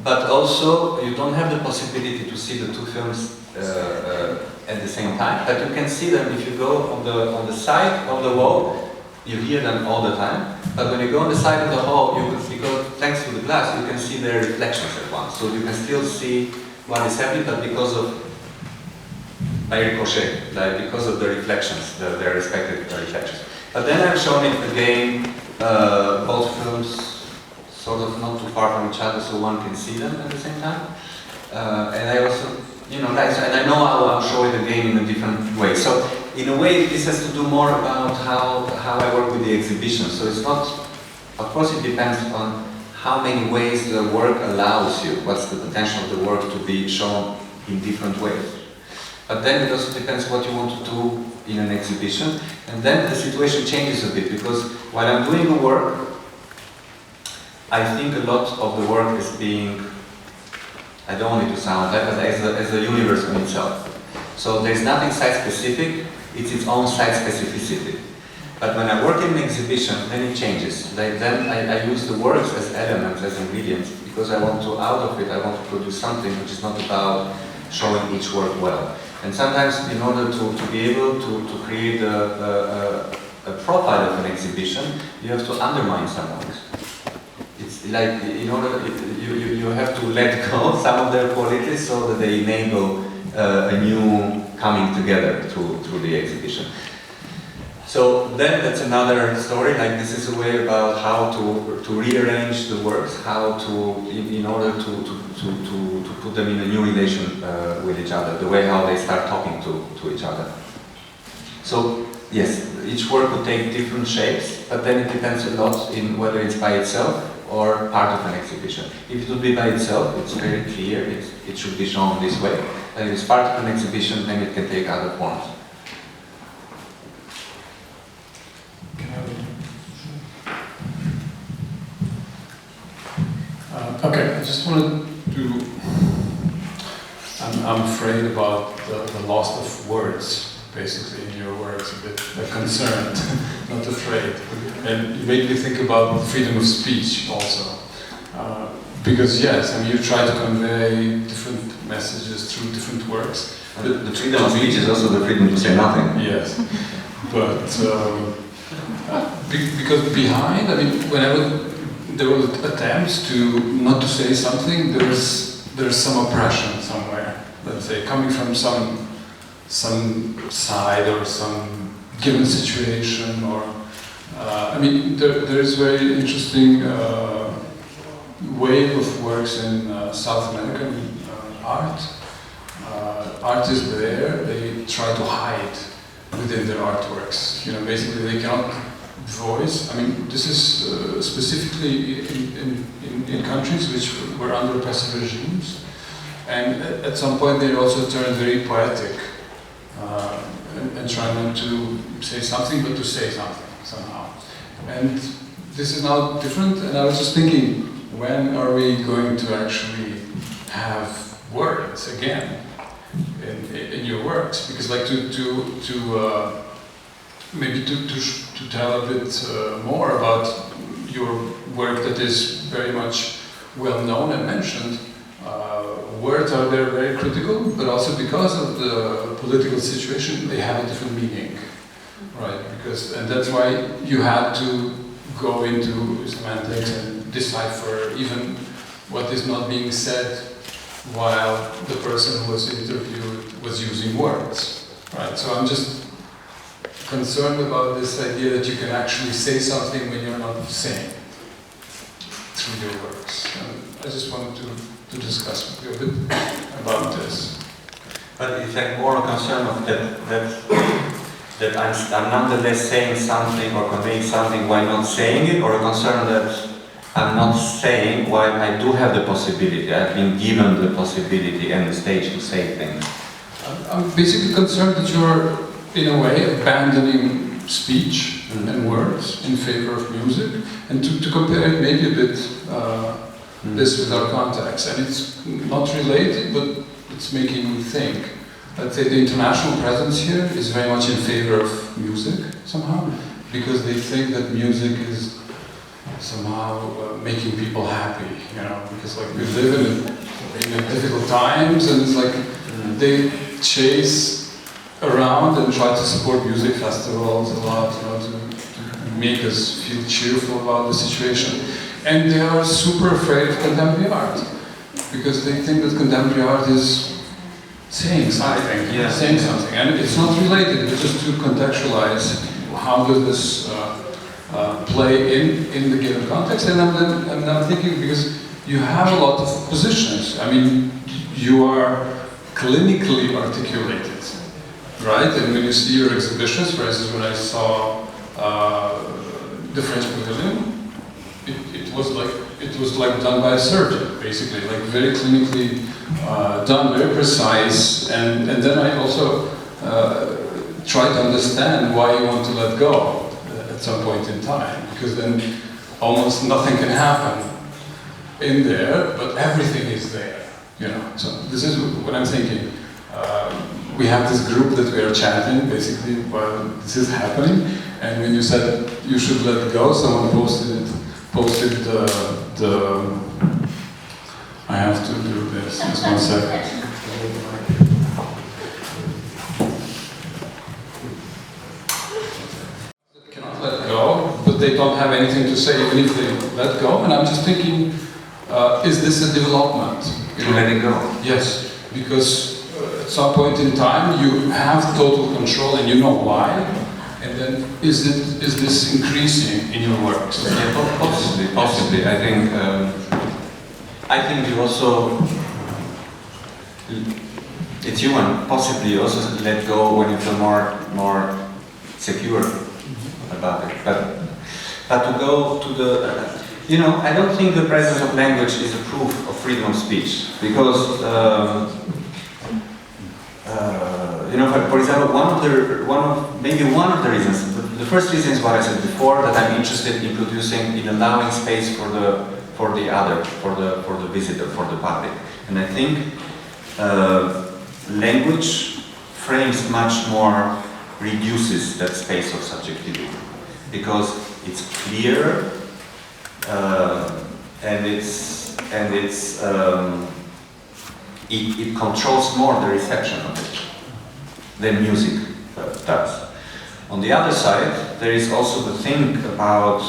But also, you don't have the possibility to see the two films at the same time, but you can see them if you go on the side of the wall. You hear them all the time, but when you go on the side of the hall, because thanks to the glass, you can see their reflections at once. So you can still see what is happening, but by ricochet, like because of the reflections, their respective reflections. But then I've shown it again, both films sort of not too far from each other, so one can see them at the same time. And I also, and I know I'll show it again in a different way. So in a way, this has to do more about how I work with the exhibition. So it's not, of course it depends on how many ways the work allows you, what's the potential of the work to be shown in different ways. But then it also depends what you want to do in an exhibition. And then the situation changes a bit, because while I'm doing the work, I think a lot of the work is being, I don't want it to sound that, but as a universe in itself. So there's nothing site-specific, it's its own site-specificity. But when I work in an exhibition, then it changes. Then I use the works as elements, as ingredients, because I want to, out of it, I want to produce something which is not about showing each work well. And sometimes in order to be able to create a profile of an exhibition, you have to undermine some works. It's like, in order, you have to let go some of their qualities so that they enable a new coming together through the exhibition. So then that's another story, like this is a way about how to rearrange the works, how to, in order to put them in a new relation with each other, the way how they start talking to each other. So yes, each work would take different shapes, but then it depends a lot in whether it's by itself or part of an exhibition. If it would be by itself, it's very clear, it should be shown this way. But if it's part of an exhibition, then it can take other forms. Okay, I just wanted to. I'm afraid about the loss of words, basically, in your works, a bit concerned, not afraid. And you made me think about freedom of speech also. Because yes, I mean, you try to convey different messages through different works. The freedom of speech is also the freedom to say nothing. Yes, but because behind, I mean, whenever there were attempts to not to say something, there's some oppression somewhere. Let's say coming from some side or some given situation, or I mean, there is very interesting wave of works in South American art. Artists there, they try to hide within their artworks. You know, basically they cannot voice. I mean, this is specifically in countries which were under oppressive regimes, and at some point they also turned very poetic and try not to say something, but to say something somehow. And this is now different. And I was just thinking, when are we going to actually have words again in your works? Because, like, maybe to tell a bit more about your work that is very much well known and mentioned. Words are there very critical, but also because of the political situation, they have a different meaning, right? And that's why you had to go into semantics and decipher even what is not being said while the person who was interviewed was using words, right? So I'm just concerned about this idea that you can actually say something when you're not saying it through your works. And I just wanted to discuss with you a bit about this. But it's like more a concern of that I'm nonetheless saying something or conveying something while not saying it, or a concern that I'm not saying while I do have the possibility, I've been given the possibility and the stage to say things. I'm basically concerned that you're, in a way, abandoning speech and words in favor of music, and to compare it maybe a bit this with our context. And it's not related, but it's making me think. I'd say the international presence here is very much in favor of music, somehow, because they think that music is somehow making people happy, you know, because, like, we live in difficult times, and it's like they chase around and try to support music festivals a lot, you know, to make us feel cheerful about the situation. And they are super afraid of contemporary art, because they think that contemporary art is saying something, saying something, and it's not related. It's just to contextualize how does this play in the given context. And I'm thinking, because you have a lot of positions. I mean, you are clinically articulated, right? And when you see your exhibitions, for instance, when I saw the French Pavilion, it was like done by a surgeon, basically, like very clinically done, very precise. And then I also try to understand why you want to let go at some point in time, because then almost nothing can happen in there, but everything is there, you know. So this is what I'm thinking. We have this group that we are chatting basically while this is happening, and when you said you should let go, someone posted the I have to do this, just 1 second. They cannot let go, but they don't have anything to say even if they let go, and I'm just thinking, is this a development? To let it go? Yes, because at some point in time you have total control and you know why, and then is this increasing in your works? Yeah, possibly. I think you also, it's human. Possibly you also let go when you feel more secure about it. But to go to the, I don't think the presence of language is a proof of freedom of speech, because for example, one of the reasons. The first reason is what I said before, that I'm interested in producing, in allowing space for the other, for the visitor, for the public. And I think language frames much more, reduces that space of subjectivity, because it's clearer and it controls more the reception of it than music does. On the other side, there is also the thing about,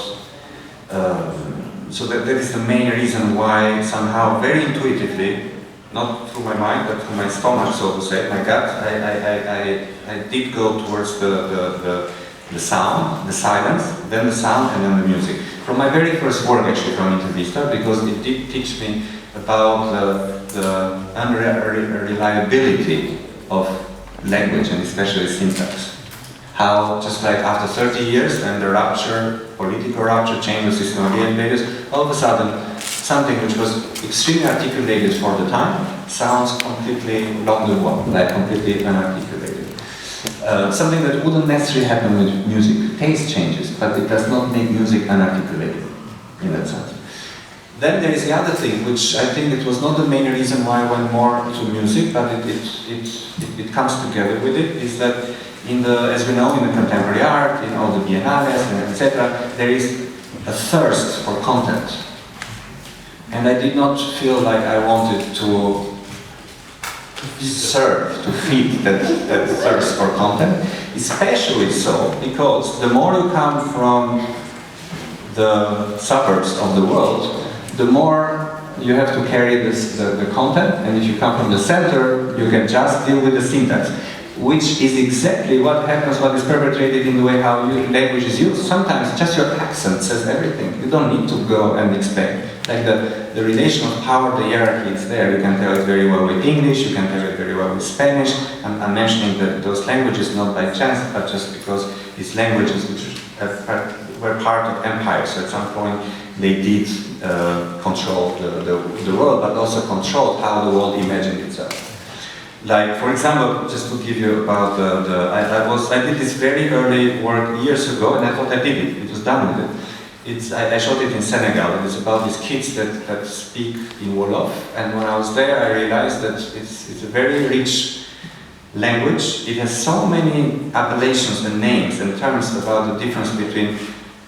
so that is the main reason why somehow very intuitively, not through my mind, but through my stomach, so to say, my gut, I did go towards the sound, the silence, then the sound, and then the music. From my very first work, actually, from Intervista, because it did teach me about the unreliability of language, and especially syntax. How, just like after 30 years, and the rupture, political rupture, changed the system of the values, all of a sudden, something which was extremely articulated for the time sounds completely long devoid, like completely unarticulated. Something that wouldn't necessarily happen with music. Taste changes, but it does not make music unarticulated, in that sense. Then there is the other thing, which I think it was not the main reason why I went more to music, but it comes together with it, is that as we know, in the contemporary art, in all the biennales, and etc., there is a thirst for content. And I did not feel like I wanted to serve, to feed that thirst for content, especially so because the more you come from the suburbs of the world, the more you have to carry the content, and if you come from the center, you can just deal with the syntax, which is exactly what happens, what is perpetrated in the way how language is used. Sometimes just your accent says everything. You don't need to go and explain. Like the relation of power, the hierarchy is there. You can tell it very well with English, you can tell it very well with Spanish. I'm mentioning those languages not by chance, but just because these languages which were part of empires. So at some point they did control the world, but also controlled how the world imagined itself. Like, for example, just to give you about I did this very early work years ago, and I thought I did it. It was done with it. I shot it in Senegal, and it's about these kids that speak in Wolof. And when I was there, I realized that it's a very rich language. It has so many appellations and names and terms about the difference between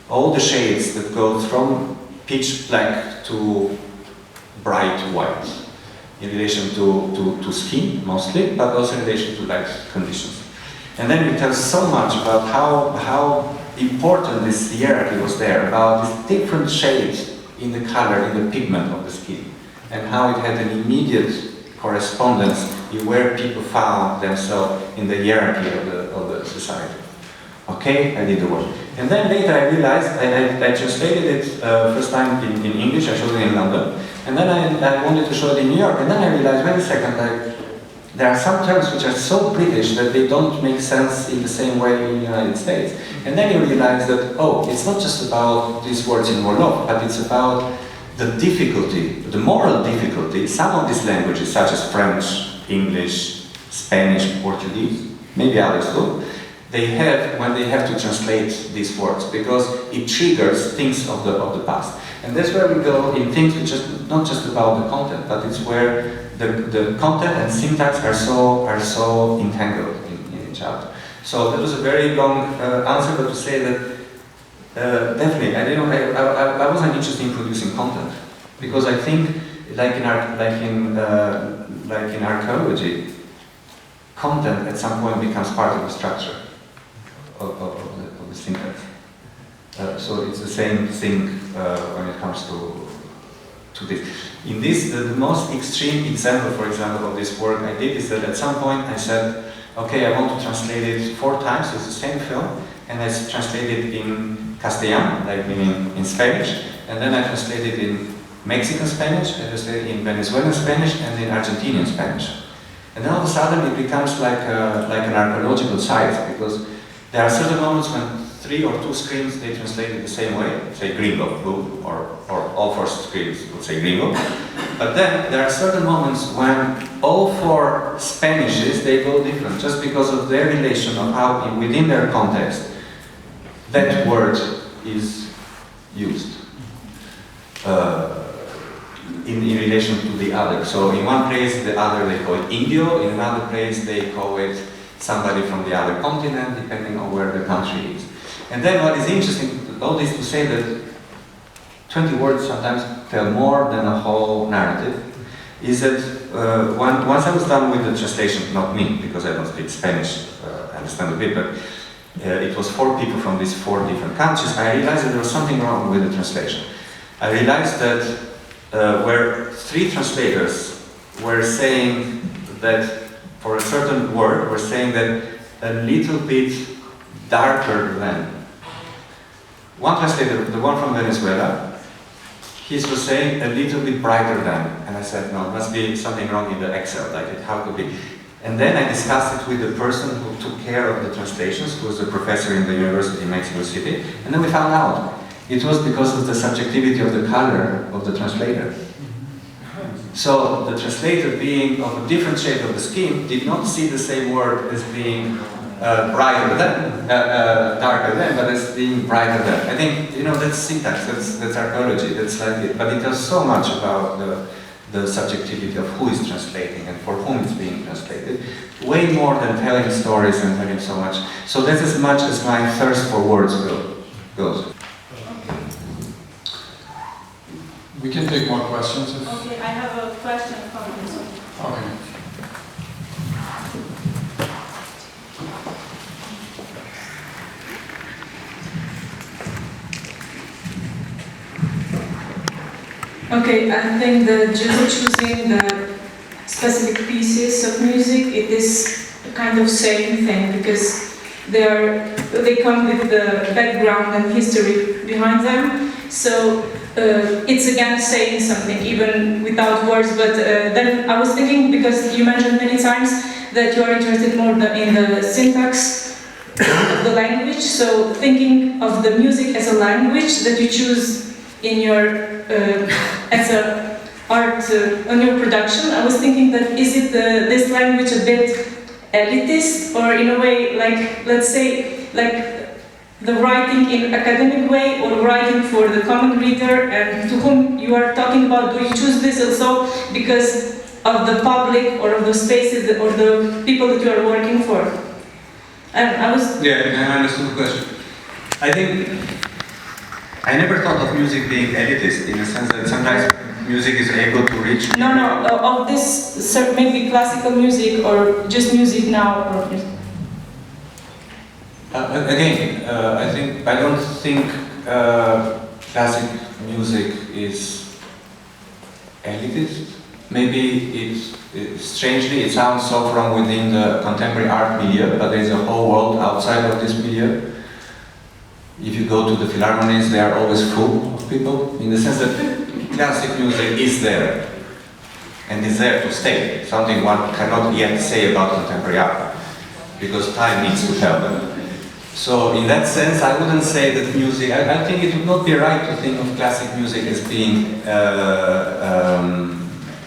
all the shades that go from pitch black to bright white, in relation to skin mostly, but also in relation to light conditions. And then it tells so much about how important this hierarchy was there, about these different shades in the color, in the pigment of the skin, and how it had an immediate correspondence in where people found themselves in the hierarchy of the society. Okay, I did the work. And then later I realized, I translated it first time in English, I showed it in London, and then I wanted to show it in New York, and then I realized, wait a second, there are some terms which are so British that they don't make sense in the same way in the United States. And then you realize that, oh, it's not just about these words in Wolof, but it's about the difficulty, the moral difficulty. Some of these languages, such as French, English, Spanish, Portuguese, maybe others too, they have when they have to translate these words, because it triggers things of the past. And that's where we go in things which are not just about the content, but it's where the content and syntax are so entangled in each other. So that was a very long answer, but to say that definitely I wasn't interested in producing content, because I think like in archaeology, content at some point becomes part of the structure of the syntax. So it's the same thing when it comes to to this. In this, the most extreme example, for example, of this work I did is that at some point I said, okay, I want to translate it 4 times, it's the same film, and I translated it in Castellan, like meaning in Spanish, and then I translated it in Mexican Spanish, I translated it in Venezuelan Spanish, and in Argentinian Spanish. And then all of a sudden it becomes like an archaeological site, because there are certain moments when 3 or 2 screens they translate it the same way, say gringo, boom, or all 4 screens would say gringo. But then there are certain moments when all 4 Spanishes they go different, just because of their relation of how within their context that word is used in relation to the other. So in one place the other they call it Indio, in another place they call it somebody from the other continent, depending on where the country is. And then what is interesting, all this to say that 20 words sometimes tell more than a whole narrative, is that once I was done with the translation, not me, because I don't speak Spanish, I understand a bit, but it was 4 people from these 4 different countries, I realized that there was something wrong with the translation. I realized that where 3 translators were saying that for a certain word, were saying that a little bit darker than. One translator, the one from Venezuela, he was saying a little bit brighter than. And I said, no, must be something wrong in the Excel, like how could be. And then I discussed it with the person who took care of the translations, who was a professor in the University of Mexico City, and then we found out it was because of the subjectivity of the color of the translator. So the translator, being of a different shade of the skin, did not see the same word as being brighter than, darker than, but as being brighter than. I think, you know, that's syntax, that's archaeology, that's like it. But it tells so much about the subjectivity of who is translating and for whom it's being translated. Way more than telling stories and telling so much. So that's as much as my thirst for words goes. We can take more questions. Okay, I have a question from this one. Okay. Okay, I think that just choosing the specific pieces of music, it is a kind of same thing, because they come with the background and history behind them. So it's again saying something, even without words. But then I was thinking, because you mentioned many times that you are interested more in the syntax of the language. So thinking of the music as a language that you choose in your as a art on your production, I was thinking that is it this language a bit elitist, or in a way, like, let's say, like the writing in academic way, or writing for the common reader, and to whom you are talking about? Do you choose this also because of the public or of the spaces or the people that you are working for? And I was... Yeah, I understood the question. I think I never thought of music being elitist, in the sense that sometimes music is able to reach people. No, of this, maybe classical music or just music now, or... I don't think classic music is elitist. Maybe strangely it sounds so from within the contemporary art milieu, but there's a whole world outside of this milieu. If you go to the philharmonies, they are always full of people, in the sense that classic music is there, and is there to stay, something one cannot yet say about contemporary art, because time needs to tell them. So in that sense, I wouldn't say that music, I think it would not be right to think of classic music as being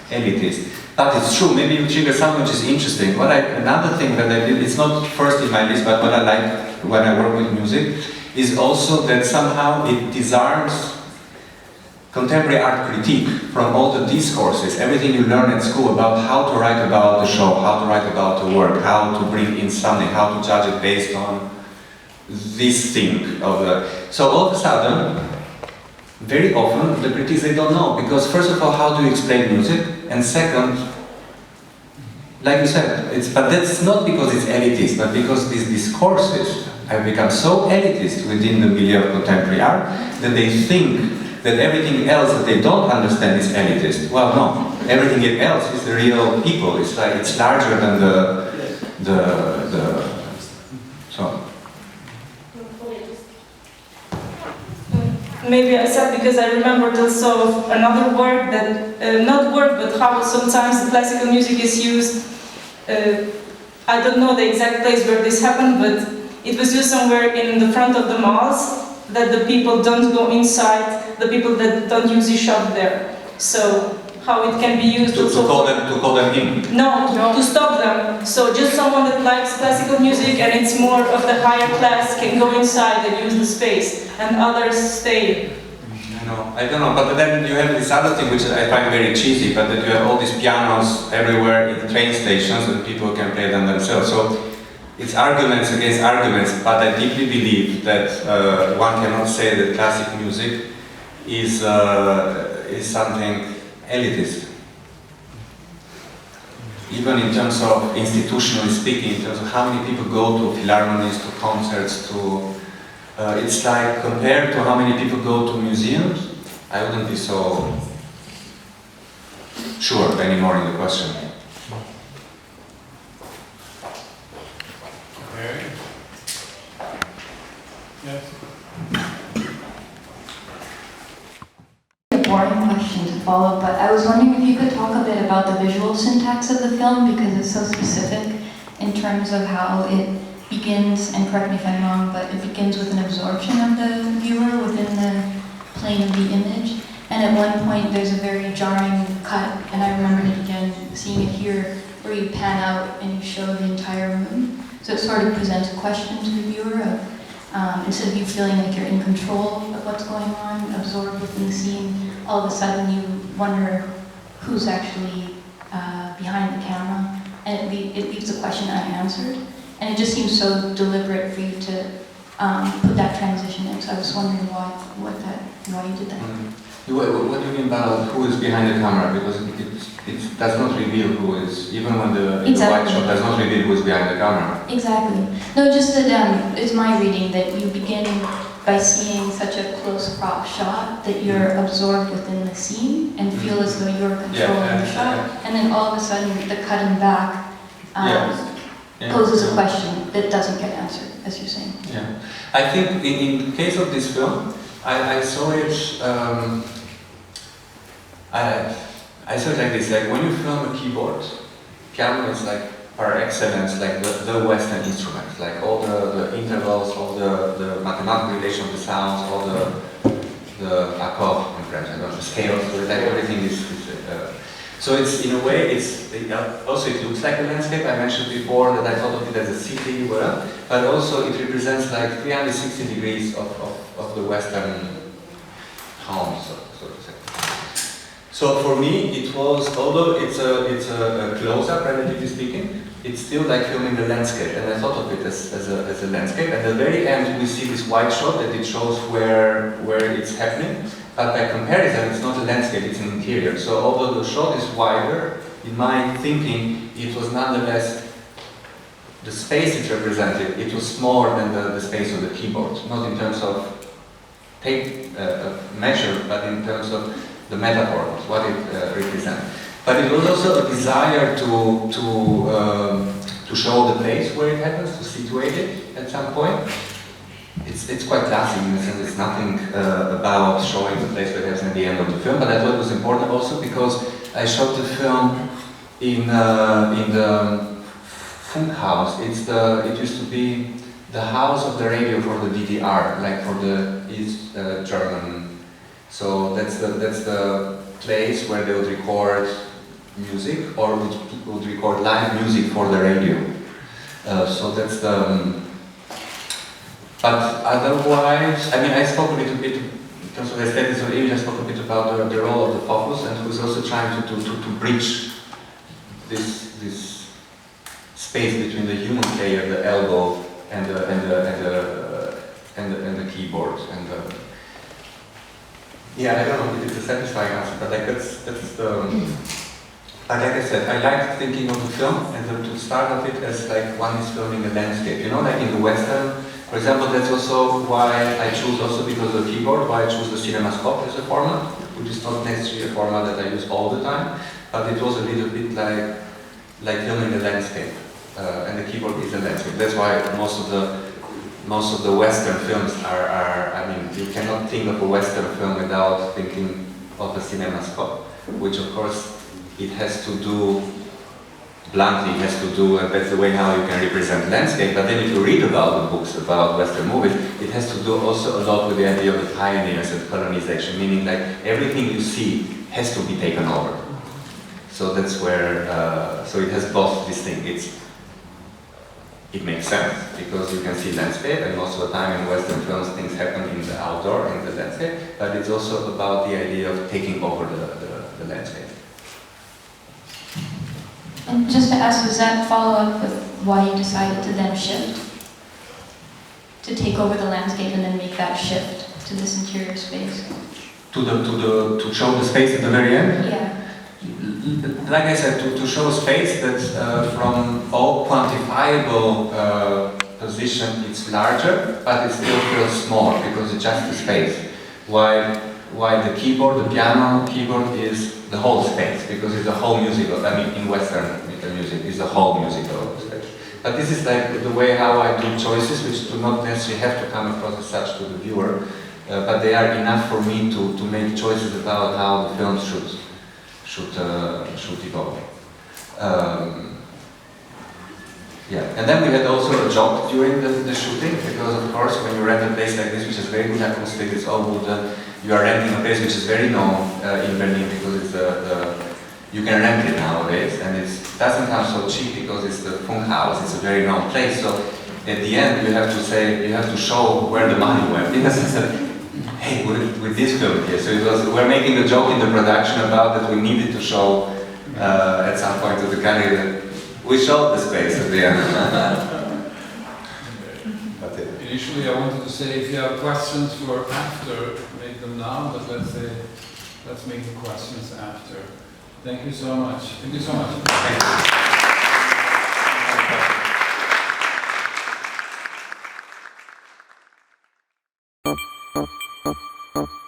elitist. But it's true, maybe you trigger something which is interesting. Another thing that I did, it's not first in my list, but what I like when I work with music, is also that somehow it disarms contemporary art critique from all the discourses, everything you learn at school about how to write about the show, how to write about the work, how to bring in something, how to judge it based on this thing of the... So all of a sudden, very often, the critics, they don't know, because first of all, how do you explain music? And second, like you said, but that's not because it's elitist, but because these discourses have become so elitist within the milieu of contemporary art that they think that everything else that they don't understand is elitist. Well, no, everything else is the real people. It's like it's larger than so. Maybe I said because I remembered also of another work that, not work, but how sometimes the classical music is used. I don't know the exact place where this happened, but it was used somewhere in the front of the malls, that the people don't go inside, the people that don't usually shop there. So how it can be used to call them in? No, to stop them. So just someone that likes classical music and it's more of the higher class can go inside and use the space, and others stay. I don't know, but then you have this other thing which I find very cheesy, but that you have all these pianos everywhere in the train stations and people can play them themselves. So it's arguments against arguments, but I deeply believe that one cannot say that classic music is something elitist. Even in terms of institutionally speaking, in terms of how many people go to philharmonies, to concerts, to it's like compared to how many people go to museums, I wouldn't be so sure anymore in the question. Okay. Yes. A boring question to follow, but I was wondering if you could talk a bit about the visual syntax of the film, because it's so specific in terms of how it begins, and correct me if I'm wrong, but it begins with an absorption of the viewer within the plane of the image. And at one point there's a very jarring cut, and I remembered it again, seeing it here, where you pan out and you show the entire room. So it sort of presents a question to the viewer of, instead of you feeling like you're in control of what's going on, absorbed within the scene, all of a sudden you wonder who's actually behind the camera, and it leaves the question unanswered. And it just seems so deliberate for you to put that transition in. So I was wondering why you did that. What do you mean by who is behind the camera? Because it does not reveal who is, even when the white shot does not reveal who is behind the camera. Exactly. No, just that it's my reading that you begin by seeing such a close crop shot that you're absorbed within the scene and feel as though you're controlling the shot. And then all of a sudden the cutting back poses a question that doesn't get answered, as you're saying. Yeah, I think in the case of this film, I saw it. I saw it like this: like when you film a keyboard, piano is like par excellence, like the Western instrument, like all the intervals, all the mathematical relation of the sounds, all the accords in French, I don't know, the scales, so like everything is. So it's, in a way, also it looks like a landscape. I mentioned before that I thought of it as a city, but also it represents like 360 degrees of the Western home, so to say. So for me, it was, although it's a close-up, relatively speaking, it's still like filming a landscape, and I thought of it as a landscape. At the very end, we see this white shot that it shows where it's happening. But by comparison, it's not a landscape, it's an interior. So although the shot is wider, in my thinking, it was nonetheless, the space it represented, it was smaller than the space of the keyboard. Not in terms of measure, but in terms of the metaphor, what it represents. But it was also a desire to show the place where it happens, to situate it at some point. It's quite classic in the sense it's nothing about showing the place where it happens at the end of the film, but I thought it was important also because I shot the film in the Funkhaus. It used to be the house of the radio for the DDR, like for the East German. So that's the place where they would record music or would record live music for the radio. So that's the. But otherwise, I mean, I spoke a little bit in terms of aesthetics of the image. I spoke a bit about the role of the focus, and who's also trying to bridge this space between the human player, the elbow, and the keyboard. Yeah, I don't know if it's a satisfying answer, but like that's the. But like I said, I like thinking of the film and to start of it as like one is filming a landscape. You know, like in the Western For example, that's also why I choose, also because of the keyboard, why I choose the CinemaScope as a format, which is not necessarily a format that I use all the time, but it was a little bit like filming the landscape, and the keyboard is a landscape. That's why most of the Western films are, I mean, you cannot think of a Western film without thinking of a CinemaScope, which of course it has to do, bluntly, it has to do, and that's the way how you can represent landscape, but then if you read about the books about Western movies, it has to do also a lot with the idea of the pioneers and colonization, meaning like everything you see has to be taken over. So that's where, so it has both this thing. It makes sense, because you can see landscape, and most of the time in Western films things happen in the outdoor, in the landscape, but it's also about the idea of taking over the landscape. And just to ask, does that follow up with why you decided to then shift? To take over the landscape and then make that shift to this interior space? To show the space at the very end? Yeah. Like I said, to show a space that from all quantifiable position it's larger, but it still feels small because it's just a space. While the keyboard, the piano keyboard is the whole space, because it's the whole musical, I mean in Western music, it's the whole musical space. But this is like the way how I do choices, which do not necessarily have to come across as such to the viewer, but they are enough for me to make choices about how the film should evolve. Yeah, and then we had also a job during the shooting, because of course when you rent a place like this, which is very good acoustic, it's all good, you are renting a place which is very known in Berlin, because it's you can rent it nowadays, and it doesn't come so cheap because it's the Funkhaus, it's a very known place, so at the end you have to say, you have to show where the money went, because I said, hey, with this film here, so it was, we're making a joke in the production about that we needed to show at some point to the gallery that we showed the space at the end. That's it. Initially I wanted to say, if you have questions for after, make them now, but let's make the questions after. Thank you so much. Thank you so much. Thank you.